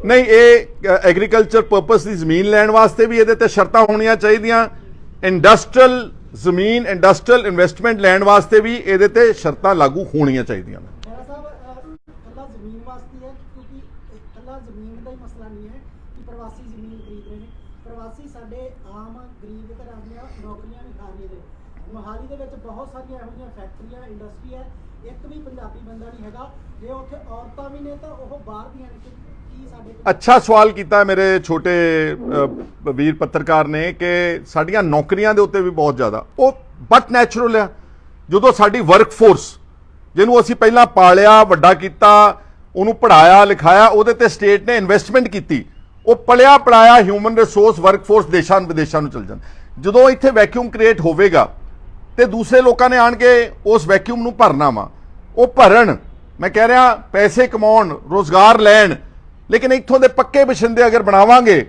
नहीं। ये एग्रीकल्चर पर्पस की जमीन लैण वास्ते भी ये शर्तां होनियां चाहिए, इंडस्ट्रियल जमीन इंडस्ट्रियल इन्वेस्टमेंट लैण वास्ते भी ये शर्तां लागू होनियां चाहिए। मोहाली दे विच बहुत सारी इहो जिहियां फैक्ट्रियां इंडस्ट्री है, एक भी पंजाबी बंदा नहीं हैगा। जे उत्थे औरतां भी ने तां ओह बाहर दियां ने। की साडे अच्छा सवाल किया मेरे छोटे वीर पत्रकार ने कि साडियां नौकरियां दे उत्ते भी बहुत ज़्यादा वो बट नैचुरल है। जो साडी वर्क फोर्स जिन्हों असीं पहलां पालिया वड्डा कीता, उन्होंने पढ़ाया लिखाया, उहदे ते स्टेट ने इन्वेस्टमेंट की, ਉਹ ਪਲਿਆ ਪੜਾਇਆ ਹਿਊਮਨ ਰਿਸੋਰਸ ਵਰਕਫੋਰਸ ਦੇਸ਼ਾਂ ਵਿਦੇਸ਼ਾਂ ਨੂੰ ਚਲ ਜਾਣ। ਜਦੋਂ ਇੱਥੇ ਵੈਕਿਊਮ ਕ੍ਰੀਏਟ ਹੋਵੇਗਾ ਤੇ ਦੂਸਰੇ ਲੋਕਾਂ ਨੇ ਆਣ ਕੇ ਉਸ ਵੈਕਿਊਮ ਨੂੰ ਭਰਨਾ ਵਾ, ਉਹ ਭਰਨ, ਮੈਂ ਕਹਿ ਰਿਹਾ ਪੈਸੇ ਕਮਾਉਣ, ਰੋਜ਼ਗਾਰ ਲੈਣ, ਲੇਕਿਨ ਇੱਥੋਂ ਦੇ ਪੱਕੇ ਬਸ਼ਿੰਦੇ ਅਗਰ ਬਣਾਵਾਂਗੇ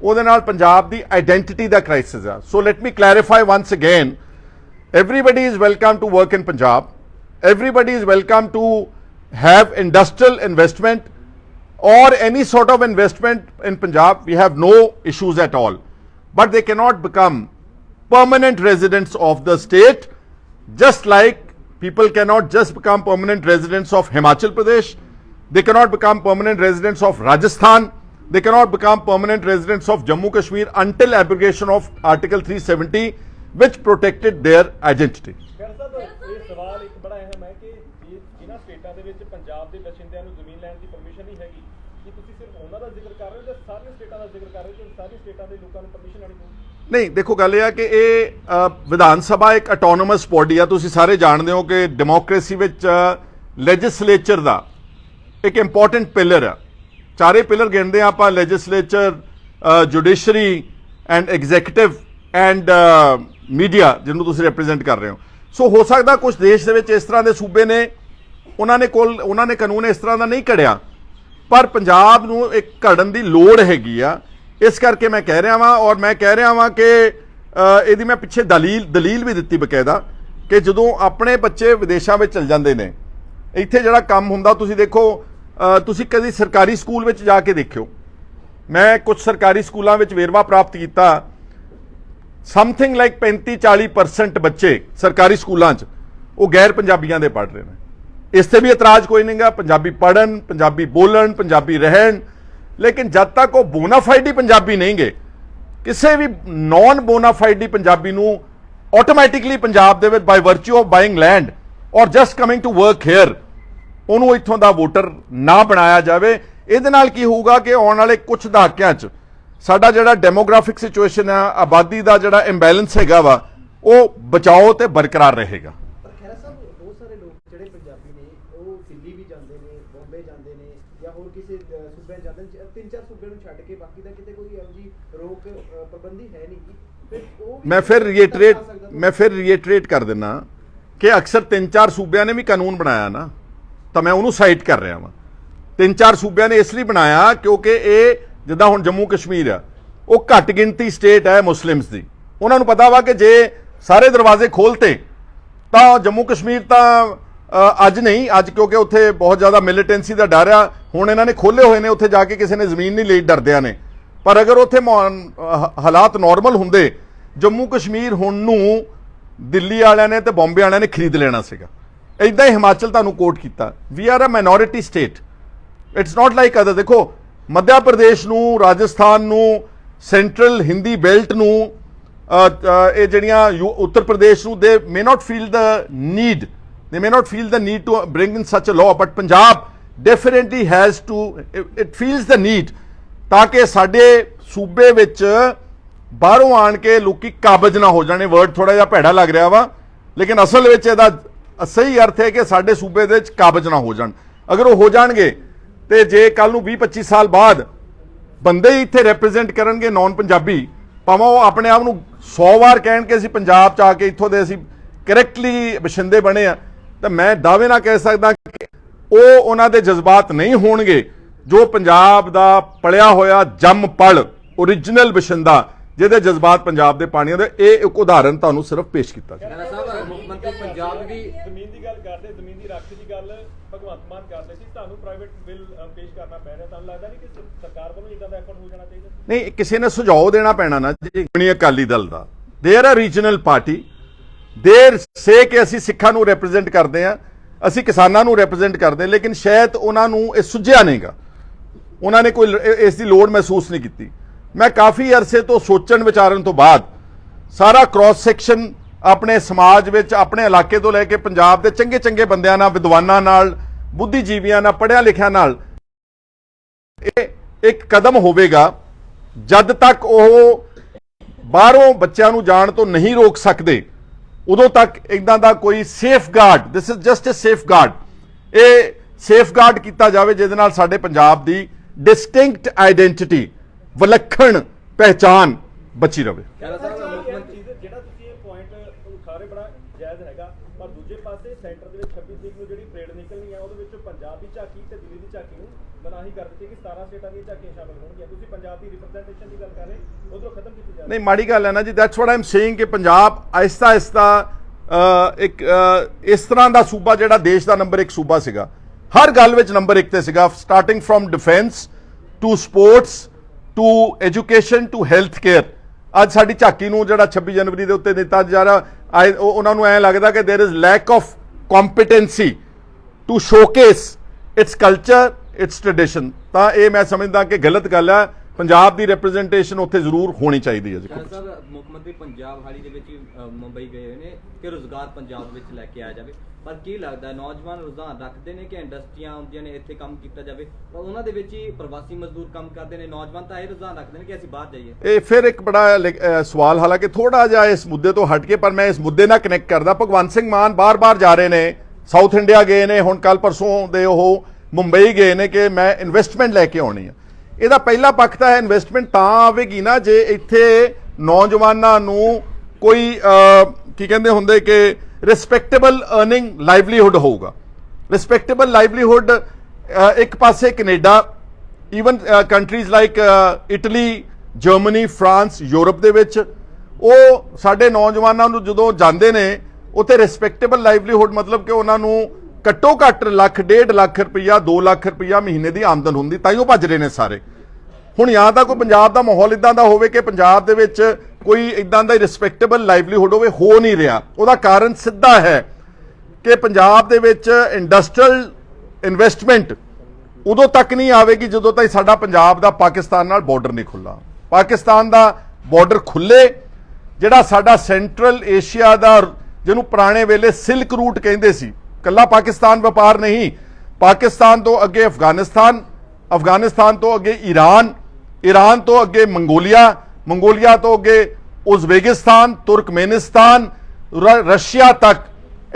ਉਹਦੇ ਨਾਲ ਪੰਜਾਬ ਦੀ ਆਈਡੈਂਟੀਟੀ ਦਾ ਕ੍ਰਾਈਸਿਸ ਆ। ਸੋ let me clarify once again, everybody is welcome to work in Punjab, everybody is welcome to have industrial investment or any sort of investment in Punjab. We have no issues at all, but they cannot become permanent residents of the state, just like people cannot just become permanent residents of Himachal Pradesh, they cannot become permanent residents of Rajasthan, they cannot become permanent residents of Jammu Kashmir until abrogation of Article 370 which protected their identity. ਖੈਰ ਸਾਹਿਬ, ਇਹ ਸਵਾਲ ਇੱਕ ਬੜਾ ਅਹਿਮ ਹੈ ਕਿ ਜੇ ਇਹਨਾਂ ਸਟੇਟਾਂ ਦੇ ਵਿੱਚ ਪੰਜਾਬ ਦੇ ਬਸ਼ਿੰਦਿਆਂ ਨੂੰ ਜ਼ਮੀਨ ਲੈਣ ਦੀ ਪਰਮਿਸ਼ਨ ਨਹੀਂ ਹੈਗੀ, ਕਿ ਤੁਸੀਂ ਸਿਰਫ ਉਹਨਾਂ ਦਾ ਜ਼ਿਕਰ ਕਰ ਰਹੇ ਹੋ ਜਾਂ ਸਾਰੀਆਂ ਸਟੇਟਾਂ ਦਾ ਜ਼ਿਕਰ ਕਰ ਰਹੇ ਹੋ ਕਿ ਸਾਰੀ ਸਟੇਟਾਂ ਦੇ ਲੋਕਾਂ ਨੂੰ ਪਰਮਿਸ਼ਨ ਲੈਣੀ ਪਊਗੀ? ਨਹੀਂ, ਦੇਖੋ ਗੱਲ ਇਹ ਆ ਕਿ ਇਹ ਵਿਧਾਨ ਸਭਾ ਇੱਕ ਆਟੋਨੋਮਸ ਬੋਡੀ ਆ। ਤੁਸੀਂ ਸਾਰੇ ਜਾਣਦੇ ਹੋ ਕਿ ਡੈਮੋਕ੍ਰੇਸੀ ਵਿੱਚ ਲੈਜਿਸਲੇਚਰ ਦਾ ਇੱਕ ਇੰਪੋਰਟੈਂਟ ਪਿਲਰ ਆ। ਚਾਰੇ ਪਿਲਰ ਗਿਣਦੇ ਆ ਆਪਾਂ, legislature, judiciary and executive and media, ਜਿਹਨੂੰ ਤੁਸੀਂ ਰਿਪਰੈਜ਼ੈਂਟ ਕਰ ਰਹੇ ਹੋ। ਸੋ ਹੋ ਸਕਦਾ ਕੁਝ ਦੇਸ਼ ਦੇ ਵਿੱਚ ਇਸ ਤਰ੍ਹਾਂ ਦੇ ਸੂਬੇ ਨੇ, ਉਹਨਾਂ ਨੇ ਕਾਨੂੰਨ ਇਸ ਤਰ੍ਹਾਂ ਦਾ ਨਹੀਂ ਘੜਿਆ, ਪਰ ਪੰਜਾਬ ਨੂੰ ਇੱਕ ਘੜਨ ਦੀ ਲੋੜ ਹੈਗੀ ਆ। ਇਸ ਕਰਕੇ ਮੈਂ ਕਹਿ ਰਿਹਾ ਵਾਂ, ਔਰ ਮੈਂ ਕਹਿ ਰਿਹਾ ਵਾਂ ਕਿ ਇਹਦੀ ਮੈਂ ਪਿੱਛੇ ਦਲੀਲ ਵੀ ਦਿੱਤੀ ਬਕਾਇਦਾ, ਕਿ ਜਦੋਂ ਆਪਣੇ ਬੱਚੇ ਵਿਦੇਸ਼ਾਂ ਵਿੱਚ ਚਲ ਜਾਂਦੇ ਨੇ, ਇੱਥੇ ਜਿਹੜਾ ਕੰਮ ਹੁੰਦਾ, ਤੁਸੀਂ ਦੇਖੋ, ਤੁਸੀਂ ਕਦੀ ਸਰਕਾਰੀ ਸਕੂਲ ਵਿੱਚ ਜਾ ਕੇ ਦੇਖਿਓ। ਮੈਂ ਕੁਝ ਸਰਕਾਰੀ ਸਕੂਲਾਂ ਵਿੱਚ ਵੇਰਵਾ ਪ੍ਰਾਪਤ ਕੀਤਾ, ਸਮਥਿੰਗ ਲਾਈਕ 35-40% ਬੱਚੇ ਸਰਕਾਰੀ ਸਕੂਲਾਂ 'ਚ ਉਹ ਗੈਰ ਪੰਜਾਬੀਆਂ ਦੇ ਪੜ੍ਹ ਰਹੇ ਨੇ। ਇਸ ਤੇ ਵੀ ਇਤਰਾਜ਼ ਕੋਈ ਨਹੀਂਗਾ, ਪੰਜਾਬੀ ਪੜ੍ਹਨ, ਪੰਜਾਬੀ ਬੋਲਣ, ਪੰਜਾਬੀ ਰਹਿਣ, ਲੇਕਿਨ ਜਦ ਤੱਕ ਉਹ ਬੋਨਾਫਾਈਡ ਹੀ ਪੰਜਾਬੀ ਨਹੀਂ ਗੇ, ਕਿਸੇ ਵੀ ਨੌਨ ਬੋਨਾਫਾਈਡ ਹੀ ਪੰਜਾਬੀ ਨੂੰ ਆਟੋਮੈਟਿਕਲੀ ਪੰਜਾਬ ਦੇ ਵਿੱਚ by virtue of buying land or just coming to work here, ਉਹਨੂੰ ਇੱਥੋਂ ਦਾ ਵੋਟਰ ਨਾ ਬਣਾਇਆ ਜਾਵੇ। ਇਹਦੇ ਨਾਲ ਕੀ ਹੋਊਗਾ ਕਿ ਆਉਣ ਵਾਲੇ ਕੁਝ ਦਹਾਕਿਆਂ 'ਚ ਸਾਡਾ ਜਿਹੜਾ ਡੈਮੋਗ੍ਰਾਫਿਕ ਸਿਚੁਏਸ਼ਨ ਆ, ਆਬਾਦੀ ਦਾ ਜਿਹੜਾ ਇੰਬੈਲੈਂਸ ਹੈਗਾ ਵਾ, ਉਹ ਬਚਾਓ ਤੇ ਬਰਕਰਾਰ ਰਹੇਗਾ। ਪਰ ਖਹਿਰਾ ਸਾਹਿਬ, ਬਹੁਤ ਸਾਰੇ ਲੋਕ ਜਿਹੜੇ ਪੰਜਾਬੀ ਨੇ ਉਹ ਦਿੱਲੀ ਵੀ ਜਾਂਦੇ ਨੇ, ਬੰਬੇ ਜਾਂਦੇ ਨੇ, ਜਾਂ ਹੋਰ ਕਿਸੇ ਸੂਬੇ ਜਾਂਦੇ ਨੇ, 3-4 ਸੂਬੇ ਨੂੰ ਛੱਡ ਕੇ ਬਾਕੀ ਦਾ ਕਿਤੇ ਕੋਈ ਇਹੋ ਜਿਹੀ ਰੋਕ ਪਾਬੰਦੀ ਹੈ ਨਹੀਂ ਗੀ। ਫਿਰ ਉਹ ਮੈਂ ਫਿਰ ਰੀਇਟਰੇਟ ਕਰ ਦਿੰਦਾ ਕਿ ਅਕਸਰ 3-4 ਸੂਬਿਆਂ ਨੇ ਵੀ ਕਾਨੂੰਨ ਬਣਾਇਆ ਨਾ, ਤਾਂ ਮੈਂ ਉਹਨੂੰ ਸਾਈਟ ਕਰ ਰਿਹਾ ਵਾਂ। 3-4 ਸੂਬਿਆਂ ਨੇ ਇਸ ਲਈ ਬਣਾਇਆ ਕਿਉਂਕਿ ਇਹ, ਜਿੱਦਾਂ ਹੁਣ ਜੰਮੂ ਕਸ਼ਮੀਰ ਆ, ਉਹ ਘੱਟ ਗਿਣਤੀ ਸਟੇਟ ਹੈ ਮੁਸਲਿਮਸ ਦੀ। ਉਹਨਾਂ ਨੂੰ ਪਤਾ ਵਾ ਕਿ ਜੇ ਸਾਰੇ ਦਰਵਾਜ਼ੇ ਖੋਲ੍ਹਤੇ ਤਾਂ ਜੰਮੂ ਕਸ਼ਮੀਰ ਤਾਂ ਅੱਜ ਨਹੀਂ, ਅੱਜ ਕਿਉਂਕਿ ਉੱਥੇ ਬਹੁਤ ਜ਼ਿਆਦਾ ਮਿਲੀਟੈਂਸੀ ਦਾ ਡਰ ਆ, ਹੁਣ ਇਹਨਾਂ ਨੇ ਖੋਲ੍ਹੇ ਹੋਏ ਨੇ, ਉੱਥੇ ਜਾ ਕੇ ਕਿਸੇ ਨੇ ਜ਼ਮੀਨ ਨਹੀਂ ਲਈ, ਡਰਦਿਆਂ ਨੇ। ਪਰ ਅਗਰ ਉੱਥੇ ਹਾਲਾਤ ਨਾਰਮਲ ਹੁੰਦੇ, ਜੰਮੂ ਕਸ਼ਮੀਰ ਹੁਣ ਨੂੰ ਦਿੱਲੀ ਵਾਲਿਆਂ ਨੇ ਤੇ ਬੰਬੇ ਵਾਲਿਆਂ ਨੇ ਖਰੀਦ ਲੈਣਾ ਸੀਗਾ। ਇਦਾਂ ਹੀ ਹਿਮਾਚਲ ਤੁਹਾਨੂੰ ਕੋਟ ਕੀਤਾ। We are a minority state, it's not like other. ਦੇਖੋ, ਮੱਧ ਪ੍ਰਦੇਸ਼ ਨੂੰ, ਰਾਜਸਥਾਨ ਨੂੰ, ਸੈਂਟਰਲ ਹਿੰਦੀ ਬੈਲਟ ਨੂੰ, ਇਹ ਜਿਹੜੀਆਂ ਉੱਤਰ ਪ੍ਰਦੇਸ਼ ਨੂੰ, they may not feel the need to bring in such a law, but Punjab definitely has to, it feels the need, ਤਾਂ ਕਿ ਸਾਡੇ ਸੂਬੇ ਵਿੱਚ ਬਾਹਰੋਂ ਆਣ ਕੇ ਲੋਕੀ ਕਾਬਜ ਨਾ ਹੋ ਜਾਣੇ। ਵਰਡ ਥੋੜਾ ਜਿਹਾ ਭੈੜਾ ਲੱਗ ਰਿਹਾ ਵਾ, ਲੇਕਿਨ ਅਸਲ ਵਿੱਚ ਇਹਦਾ ਸਹੀ ਅਰਥ ਹੈ ਕਿ ਸਾਡੇ ਸੂਬੇ ਦੇ ਵਿੱਚ ਕਾਬਜ ਨਾ ਹੋ ਜਾਣ। ਅਗਰ ਉਹ ਹੋ ਜਾਣਗੇ ਤੇ ਜੇ ਕੱਲ ਨੂੰ 20-25 ਸਾਲ ਬਾਅਦ ਬੰਦੇ ਹੀ ਇੱਥੇ ਰਿਪਰੈਜ਼ੈਂਟ ਕਰਨਗੇ ਨੌਨ ਪੰਜਾਬੀ, ਭਾਵੇਂ ਉਹ ਆਪਣੇ ਆਪ ਨੂੰ 100 ਵਾਰ ਕਹਿਣ ਕਿ ਅਸੀਂ ਪੰਜਾਬ 'ਚ ਆ ਕੇ ਇੱਥੋਂ ਦੇ ਅਸੀਂ ਕਰੈਕਟਲੀ ਬਸ਼ਿੰਦੇ ਬਣੇ ਆ, ਤਾਂ ਮੈਂ ਦਾਅਵੇ ਨਾਲ ਕਹਿ ਸਕਦਾ ਕਿ ਉਹ ਉਹਨਾਂ ਦੇ ਜਜ਼ਬਾਤ ਨਹੀਂ ਹੋਣਗੇ ਜੋ ਪੰਜਾਬ ਦਾ ਪਲਿਆ ਹੋਇਆ ਜੰਮ ਪਲ ਓਰੀਜਨਲ ਬਸ਼ਿੰਦਾ, ਜਿਹਦੇ ਜਜ਼ਬਾਤ ਪੰਜਾਬ ਦੇ ਪਾਣੀਆਂ ਦੇ। ਇਹ ਇੱਕ ਉਦਾਹਰਨ ਤੁਹਾਨੂੰ ਸਿਰਫ ਪੇਸ਼ ਕੀਤਾ ਜੀ। ਮੁੱਖ ਮੰਤਰੀ ਪੰਜਾਬ ਦੀ ਜ਼ਮੀਨ ਦੀ ਗੱਲ ਕਰਦੇ, ਜ਼ਮੀਨ ਦੀ ਰਾਖੀ ਦੀ ਗੱਲ ਭਗਵੰਤ ਮਾਨ ਕਰਦੇ ਸੀ, ਤੁਹਾਨੂੰ ਪ੍ਰਾਈਵੇਟ ਬਿੱਲ ਪੇਸ਼ ਕਰਨਾ ਪੈ ਰਿਹਾ। ਤੁਹਾਨੂੰ ਲੱਗਦਾ ਨਹੀਂ ਕਿ ਸਰਕਾਰ ਵੱਲੋਂ ਇਦਾਂ ਦਾ ਐਫਰਟ ਹੋ ਜਾਣਾ ਚਾਹੀਦਾ? ਨਹੀਂ, ਕਿਸੇ ਨੇ ਸੁਝਾਅ ਦੇਣਾ ਪੈਣਾ ਨਾ ਜੀ। ਅਕਾਲੀ ਦਲ ਦਾ ਦੇਰ ਆ ਰੀਜਨਲ ਪਾਰਟੀ, ਦੇਰ ਸੇ ਕਿ ਅਸੀਂ ਸਿੱਖਾਂ ਨੂੰ ਰਿਪਰੈਜ਼ੈਂਟ ਕਰਦੇ ਆ, ਅਸੀਂ ਕਿਸਾਨਾਂ ਨੂੰ ਰਿਪਰੈਜ਼ੈਂਟ ਕਰਦੇ, ਲੇਕਿਨ ਸ਼ਾਇਦ ਉਹਨਾਂ ਨੂੰ ਇਹ ਸੁਝਿਆ ਨਹੀਂਗਾ, ਉਹਨਾਂ ਨੇ ਕੋਈ ਇਸ ਦੀ ਲੋੜ ਮਹਿਸੂਸ ਨਹੀਂ ਕੀਤੀ। ਮੈਂ ਕਾਫੀ ਅਰਸੇ ਤੋਂ ਸੋਚਣ ਵਿਚਾਰਨ ਤੋਂ ਬਾਅਦ ਸਾਰਾ ਕ੍ਰਾਸ ਸੈਕਸ਼ਨ ਆਪਣੇ ਸਮਾਜ ਵਿੱਚ, ਆਪਣੇ ਇਲਾਕੇ ਤੋਂ ਲੈ ਕੇ ਪੰਜਾਬ ਦੇ ਚੰਗੇ ਬੰਦਿਆਂ ਨਾਲ, ਵਿਦਵਾਨਾਂ ਨਾਲ, ਬੁੱਧੀਜੀਵੀਆਂ ਨਾਲ, ਪੜ੍ਹਿਆ ਲਿਖਿਆ ਨਾਲ, ਇਹ ਇੱਕ ਕਦਮ ਹੋਵੇਗਾ। ਜਦ ਤੱਕ ਉਹ ਬਾਹਰੋਂ ਬੱਚਿਆਂ ਨੂੰ ਜਾਣ ਤੋਂ ਨਹੀਂ ਰੋਕ ਸਕਦੇ, ਉਦੋਂ ਤੱਕ ਇਦਾਂ ਦਾ ਕੋਈ safeguard, this is just a safeguard, ਇਹ ਸੇਫਗਾਰਡ ਕੀਤਾ ਜਾਵੇ ਜਿਹਦੇ ਨਾਲ ਸਾਡੇ ਪੰਜਾਬ ਦੀ ਡਿਸਟਿੰਕਟ ਆਈਡੈਂਟੀਟੀ ਵਿਲੱਖਣ ਪਹਿਚਾਨ ਬਚੀ ਰਵੇ। ਜਿਹੜਾ ਤੁਸੀਂ ਇਹ ਪੁਆਇੰਟ ਉਠਾ ਰਹੇ ਬੜਾ ਜਾਇਜ਼ ਹੈਗਾ, ਪਰ ਦੂਜੇ ਪਾਸੇ ਸੈਂਟਰ ਦੇ ਵਿੱਚ 26 ਤਰੀਕ ਨੂੰ ਜਿਹੜੀ ਪਰੇਡ ਨਿਕਲਣੀ ਹੈ ਉਹਦੇ ਵਿੱਚ ਪੰਜਾਬ ਦੀ ਝਾਕੀ ਤੇ ਦਿੱਲੀ ਦੀ ਝਾਕੀ ਨੂੰ ਮਨਾਹੀ ਕਰ ਦਿੱਤੀ ਕਿ 17 ਸਟੇਟਾਂ ਦੀਆਂ ਝਾਕੀਆਂ ਸ਼ਾਮਲ ਹੋਣਗੀਆਂ। ਤੁਸੀਂ ਪੰਜਾਬ ਦੀ ਰਿਪਰੈਜ਼ੈਂਟੇਸ਼ਨ ਦੀ ਗੱਲ ਕਰ ਰਹੇ, ਉਧਰੋਂ ਖਤਮ ਕੀਤੀ ਜਾ ਰਹੀ। ਨਹੀਂ, ਮਾੜੀ ਗੱਲ ਹੈ ਨਾ ਜੀ। That's what I am saying ਕਿ ਪੰਜਾਬ ਆਹਿਸਤਾ ਆਹਿਸਤਾ ਇੱਕ ਇਸ ਤਰ੍ਹਾਂ ਦਾ ਸੂਬਾ ਜਿਹੜਾ ਦੇਸ਼ ਦਾ ਨੰਬਰ 1 ਸੂਬਾ ਸੀਗਾ, ਹਰ ਗੱਲ ਵਿੱਚ ਨੰਬਰ 1 ਤੇ ਸੀਗਾ, starting from defence to sports to education to health care. ਅੱਜ ਸਾਡੀ ਝਾਕੀ ਨੂੰ ਜਿਹੜਾ 26 ਜਨਵਰੀ ਦੇ ਉੱਤੇ ਦਿੱਤਾ ਜਾ ਰਿਹਾ, ਉਹਨਾਂ ਨੂੰ ਐਂ ਲੱਗਦਾ ਕਿ there is lack of competency to showcase its culture its tradition. ਤਾਂ ਇਹ ਮੈਂ ਸਮਝਦਾ ਕਿ ਗਲਤ ਗੱਲ ਹੈ। ਪੰਜਾਬ ਦੀ ਰਿਪਰੈਜ਼ੈਂਟੇਸ਼ਨ ਉੱਥੇ ਜ਼ਰੂਰ ਹੋਣੀ ਚਾਹੀਦੀ ਹੈ ਜੀ। ਸਾਹਿਬ, ਮੁੱਖ ਮੰਤਰੀ ਪੰਜਾਬ ਹਾਲ ਹੀ ਦੇ ਵਿੱਚ ਮੁੰਬਈ ਗਏ ਹੋਏ ਨੇ ਕਿ ਰੁਜ਼ਗਾਰ ਪੰਜਾਬ ਵਿੱਚ ਲੈ ਕੇ ਆਇਆ ਜਾਵੇ, ਪਰ ਕੀ ਲੱਗਦਾ ਨੌਜਵਾਨ ਰੁਝਾਨ ਰੱਖਦੇ ਨੇ ਕਿ ਇੰਡਸਟਰੀਆਂ ਆਉਂਦੀਆਂ ਨੇ ਇੱਥੇ ਕੰਮ ਕੀਤਾ ਜਾਵੇ, ਪਰ ਉਹਨਾਂ ਦੇ ਵਿੱਚ ਹੀ ਪ੍ਰਵਾਸੀ ਮਜ਼ਦੂਰ ਕੰਮ ਕਰਦੇ ਨੇ। ਨੌਜਵਾਨ ਤਾਂ ਇਹ ਰੁਝਾਨ ਰੱਖਦੇ ਨੇ ਕਿ ਅਸੀਂ ਬਾਹਰ ਜਾਈਏ। ਇਹ ਫਿਰ ਇੱਕ ਬੜਾ ਸਵਾਲ, ਹਾਲਾਂਕਿ ਥੋੜਾ ਜਿਹਾ ਇਸ ਮੁੱਦੇ ਤੋਂ ਹਟ ਕੇ, ਪਰ ਮੈਂ ਇਸ ਮੁੱਦੇ ਨਾਲ ਕਨੈਕਟ ਕਰਦਾ। ਭਗਵੰਤ ਸਿੰਘ ਮਾਨ ਬਾਰ-ਬਾਰ ਜਾ ਰਹੇ ਨੇ, ਸਾਊਥ ਇੰਡੀਆ ਗਏ ਨੇ, ਹੁਣ ਕੱਲ ਪਰਸੋਂ ਦੇ ਉਹ ਮੁੰਬਈ ਗਏ ਨੇ ਕਿ ਮੈਂ ਇਨਵੈਸਟਮੈਂਟ ਲੈ ਕੇ ਆਉਣੀ ਆ। ਇਹਦਾ ਪਹਿਲਾ ਪੱਖ ਤਾਂ ਹੈ ਇਨਵੈਸਟਮੈਂਟ ਤਾਂ ਆਵੇਗੀ ਨਾ ਜੇ ਇੱਥੇ ਨੌਜਵਾਨਾਂ ਨੂੰ ਕੋਈ ਕੀ ਕਹਿੰਦੇ ਹੁੰਦੇ ਕਿ ਰਿਸਪੈਕਟੇਬਲ ਅਰਨਿੰਗ ਲਾਈਵਲੀਹੁੱਡ ਹੋਊਗਾ। ਰਿਸਪੈਕਟੇਬਲ ਲਾਈਵਲੀਹੁੱਡ ਇੱਕ ਪਾਸੇ Canada, even countries like Italy, Germany, France, Europe ਦੇ ਵਿੱਚ ਉਹ ਸਾਡੇ ਨੌਜਵਾਨਾਂ ਨੂੰ ਜਦੋਂ ਜਾਂਦੇ ਨੇ ਉੱਥੇ ਰਿਸਪੈਕਟੇਬਲ ਲਾਈਵਲੀਹੁੱਡ ਮਤਲਬ ਕਿ ਉਹਨਾਂ ਨੂੰ ਘੱਟੋ ਘੱਟ ਲੱਖ, 1.5 ਲੱਖ ਰੁਪਈਆ, 2 ਲੱਖ ਰੁਪਈਆ ਮਹੀਨੇ ਦੀ ਆਮਦਨ ਹੁੰਦੀ, ਤਾਂ ਹੀ ਉਹ ਭੱਜ ਰਹੇ ਨੇ ਸਾਰੇ। ਹੁਣ ਜਾਂ ਤਾਂ ਕੋਈ ਪੰਜਾਬ ਦਾ ਮਾਹੌਲ ਇਦਾਂ ਦਾ ਹੋਵੇ ਕਿ ਪੰਜਾਬ ਦੇ ਵਿੱਚ ਕੋਈ ਇਦਾਂ ਦਾ ਰਿਸਪੈਕਟੇਬਲ ਲਾਈਵਲੀਹੁੱਡ ਹੋਵੇ, ਹੋ ਨਹੀਂ ਰਿਹਾ। ਉਹਦਾ ਕਾਰਨ ਸਿੱਧਾ ਹੈ ਕਿ ਪੰਜਾਬ ਦੇ ਵਿੱਚ ਇੰਡਸਟਰੀਅਲ ਇਨਵੈਸਟਮੈਂਟ ਉਦੋਂ ਤੱਕ ਨਹੀਂ ਆਵੇਗੀ ਜਦੋਂ ਤਾਈਂ ਸਾਡਾ ਪੰਜਾਬ ਦਾ ਪਾਕਿਸਤਾਨ ਨਾਲ ਬਾਰਡਰ ਨਹੀਂ ਖੁੱਲ੍ਹਾ। ਪਾਕਿਸਤਾਨ ਦਾ ਬਾਰਡਰ ਖੁੱਲੇ, ਜਿਹੜਾ ਸਾਡਾ ਸੈਂਟਰਲ ਏਸ਼ੀਆ ਦਾ, ਜਿਹਨੂੰ ਪੁਰਾਣੇ ਵੇਲੇ ਸਿਲਕ ਰੂਟ ਕਹਿੰਦੇ ਸੀ, ਕੱਲਾ ਪਾਕਿਸਤਾਨ ਵਪਾਰ ਨਹੀਂ, ਪਾਕਿਸਤਾਨ ਤੋਂ ਅੱਗੇ ਅਫਗਾਨਿਸਤਾਨ, ਅਫਗਾਨਿਸਤਾਨ ਤੋਂ ਅੱਗੇ ਈਰਾਨ, ਈਰਾਨ ਤੋਂ ਅੱਗੇ ਮੰਗੋਲੀਆ, ਮੰਗੋਲੀਆ ਤੋਂ ਅੱਗੇ ਉਜ਼ਬੇਕਿਸਤਾਨ, ਤੁਰਕਮੇਨਿਸਤਾਨ, ਰਸ਼ੀਆ ਤੱਕ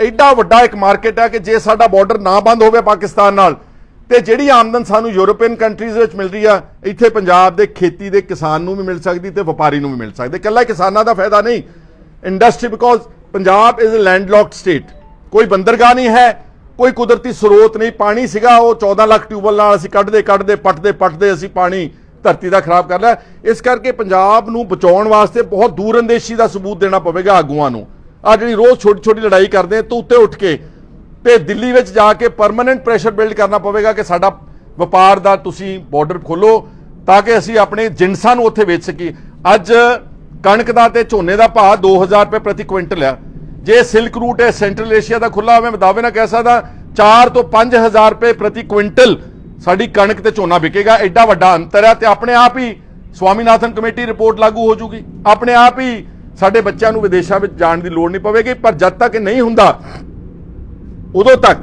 ਐਡਾ ਵੱਡਾ ਇੱਕ ਮਾਰਕੀਟ ਹੈ ਕਿ ਜੇ ਸਾਡਾ ਬਾਰਡਰ ਨਾ ਬੰਦ ਹੋਵੇ ਪਾਕਿਸਤਾਨ ਨਾਲ, ਤੇ ਜਿਹੜੀ ਆਮਦਨ ਸਾਨੂੰ ਯੂਰੋਪੀਅਨ ਕੰਟਰੀਜ਼ ਵਿੱਚ ਮਿਲ ਰਹੀ ਆ, ਇੱਥੇ ਪੰਜਾਬ ਦੇ ਖੇਤੀ ਦੇ ਕਿਸਾਨ ਨੂੰ ਵੀ ਮਿਲ ਸਕਦੀ ਤੇ ਵਪਾਰੀ ਨੂੰ ਵੀ ਮਿਲ ਸਕਦੀ। ਇਕੱਲਾ ਕਿਸਾਨਾਂ ਦਾ ਫਾਇਦਾ ਨਹੀਂ, industry, because Punjab is a landlocked state. ਕੋਈ ਬੰਦਰਗਾਹ ਨਹੀਂ ਹੈ, ਕੋਈ ਕੁਦਰਤੀ ਸਰੋਤ ਨਹੀਂ। ਪਾਣੀ ਸੀਗਾ ਉਹ 14 ਲੱਖ ਟਿਊਬਵੈੱਲ ਨਾਲ ਅਸੀਂ ਕੱਢਦੇ ਪੱਟਦੇ ਅਸੀਂ ਪਾਣੀ ਧਰਤੀ ਦਾ ਖਰਾਬ ਕਰ ਲਿਆ। ਇਸ ਕਰਕੇ ਪੰਜਾਬ ਨੂੰ ਬਚਾਉਣ ਵਾਸਤੇ ਬਹੁਤ ਦੂਰਅੰਦੇਸ਼ੀ ਦਾ ਸਬੂਤ ਦੇਣਾ ਪਵੇਗਾ ਆਗੂਆਂ ਨੂੰ। ਆ ਜਿਹੜੀ ਰੋਜ਼ ਛੋਟੀ ਛੋਟੀ ਲੜਾਈ ਕਰਦੇ ਤੋਂ ਉੱਤੇ ਉੱਠ ਕੇ ਤੇ ਦਿੱਲੀ ਵਿੱਚ ਜਾ ਕੇ ਪਰਮਾਨੈਂਟ ਪ੍ਰੈਸ਼ਰ ਬਿਲਡ ਕਰਨਾ ਪਵੇਗਾ ਕਿ ਸਾਡਾ ਵਪਾਰ ਦਾ ਤੁਸੀਂ ਬਾਰਡਰ ਖੋਲੋ ਤਾਂ ਕਿ ਅਸੀਂ ਆਪਣੇ ਜਿੰਸਾਂ ਨੂੰ ਉੱਥੇ ਵੇਚ ਸਕੀਏ। ਅੱਜ ਕਣਕ ਦਾ ਤੇ ਝੋਨੇ ਦਾ ਭਾਅ 2000 ਰੁਪਏ ਪ੍ਰਤੀ ਕੁਇੰਟਲ ਆ। ਜੇ ਸਿਲਕ ਰੂਟ ਹੈ ਸੈਂਟਰਲ ਏਸ਼ੀਆ ਦਾ ਖੁੱਲਾ ਹੋਵੇ, ਮੈਂ ਦਾਅਵੇ ਨਾਲ ਕਹਿ ਸਕਦਾ 4 ਤੋਂ 5000 ਰੁਪਏ ਪ੍ਰਤੀ ਕੁਇੰਟਲ ਸਾਡੀ ਕਣਕ ਤੇ ਝੋਨਾ ਵਿਕੇਗਾ। ਐਡਾ ਵੱਡਾ ਅੰਤਰ ਹੈ ਤੇ ਆਪਣੇ ਆਪ ਹੀ ਸਵਾਮੀਨਾਥਨ ਕਮੇਟੀ ਰਿਪੋਰਟ ਲਾਗੂ ਹੋ ਜੂਗੀ, ਆਪਣੇ ਆਪ ਹੀ ਸਾਡੇ ਬੱਚਿਆਂ ਨੂੰ ਵਿਦੇਸ਼ਾਂ ਵਿੱਚ ਜਾਣ ਦੀ ਲੋੜ ਨਹੀਂ ਪਵੇਗੀ। ਪਰ ਜਦ ਤੱਕ ਇਹ ਨਹੀਂ ਹੁੰਦਾ ਉਦੋਂ ਤੱਕ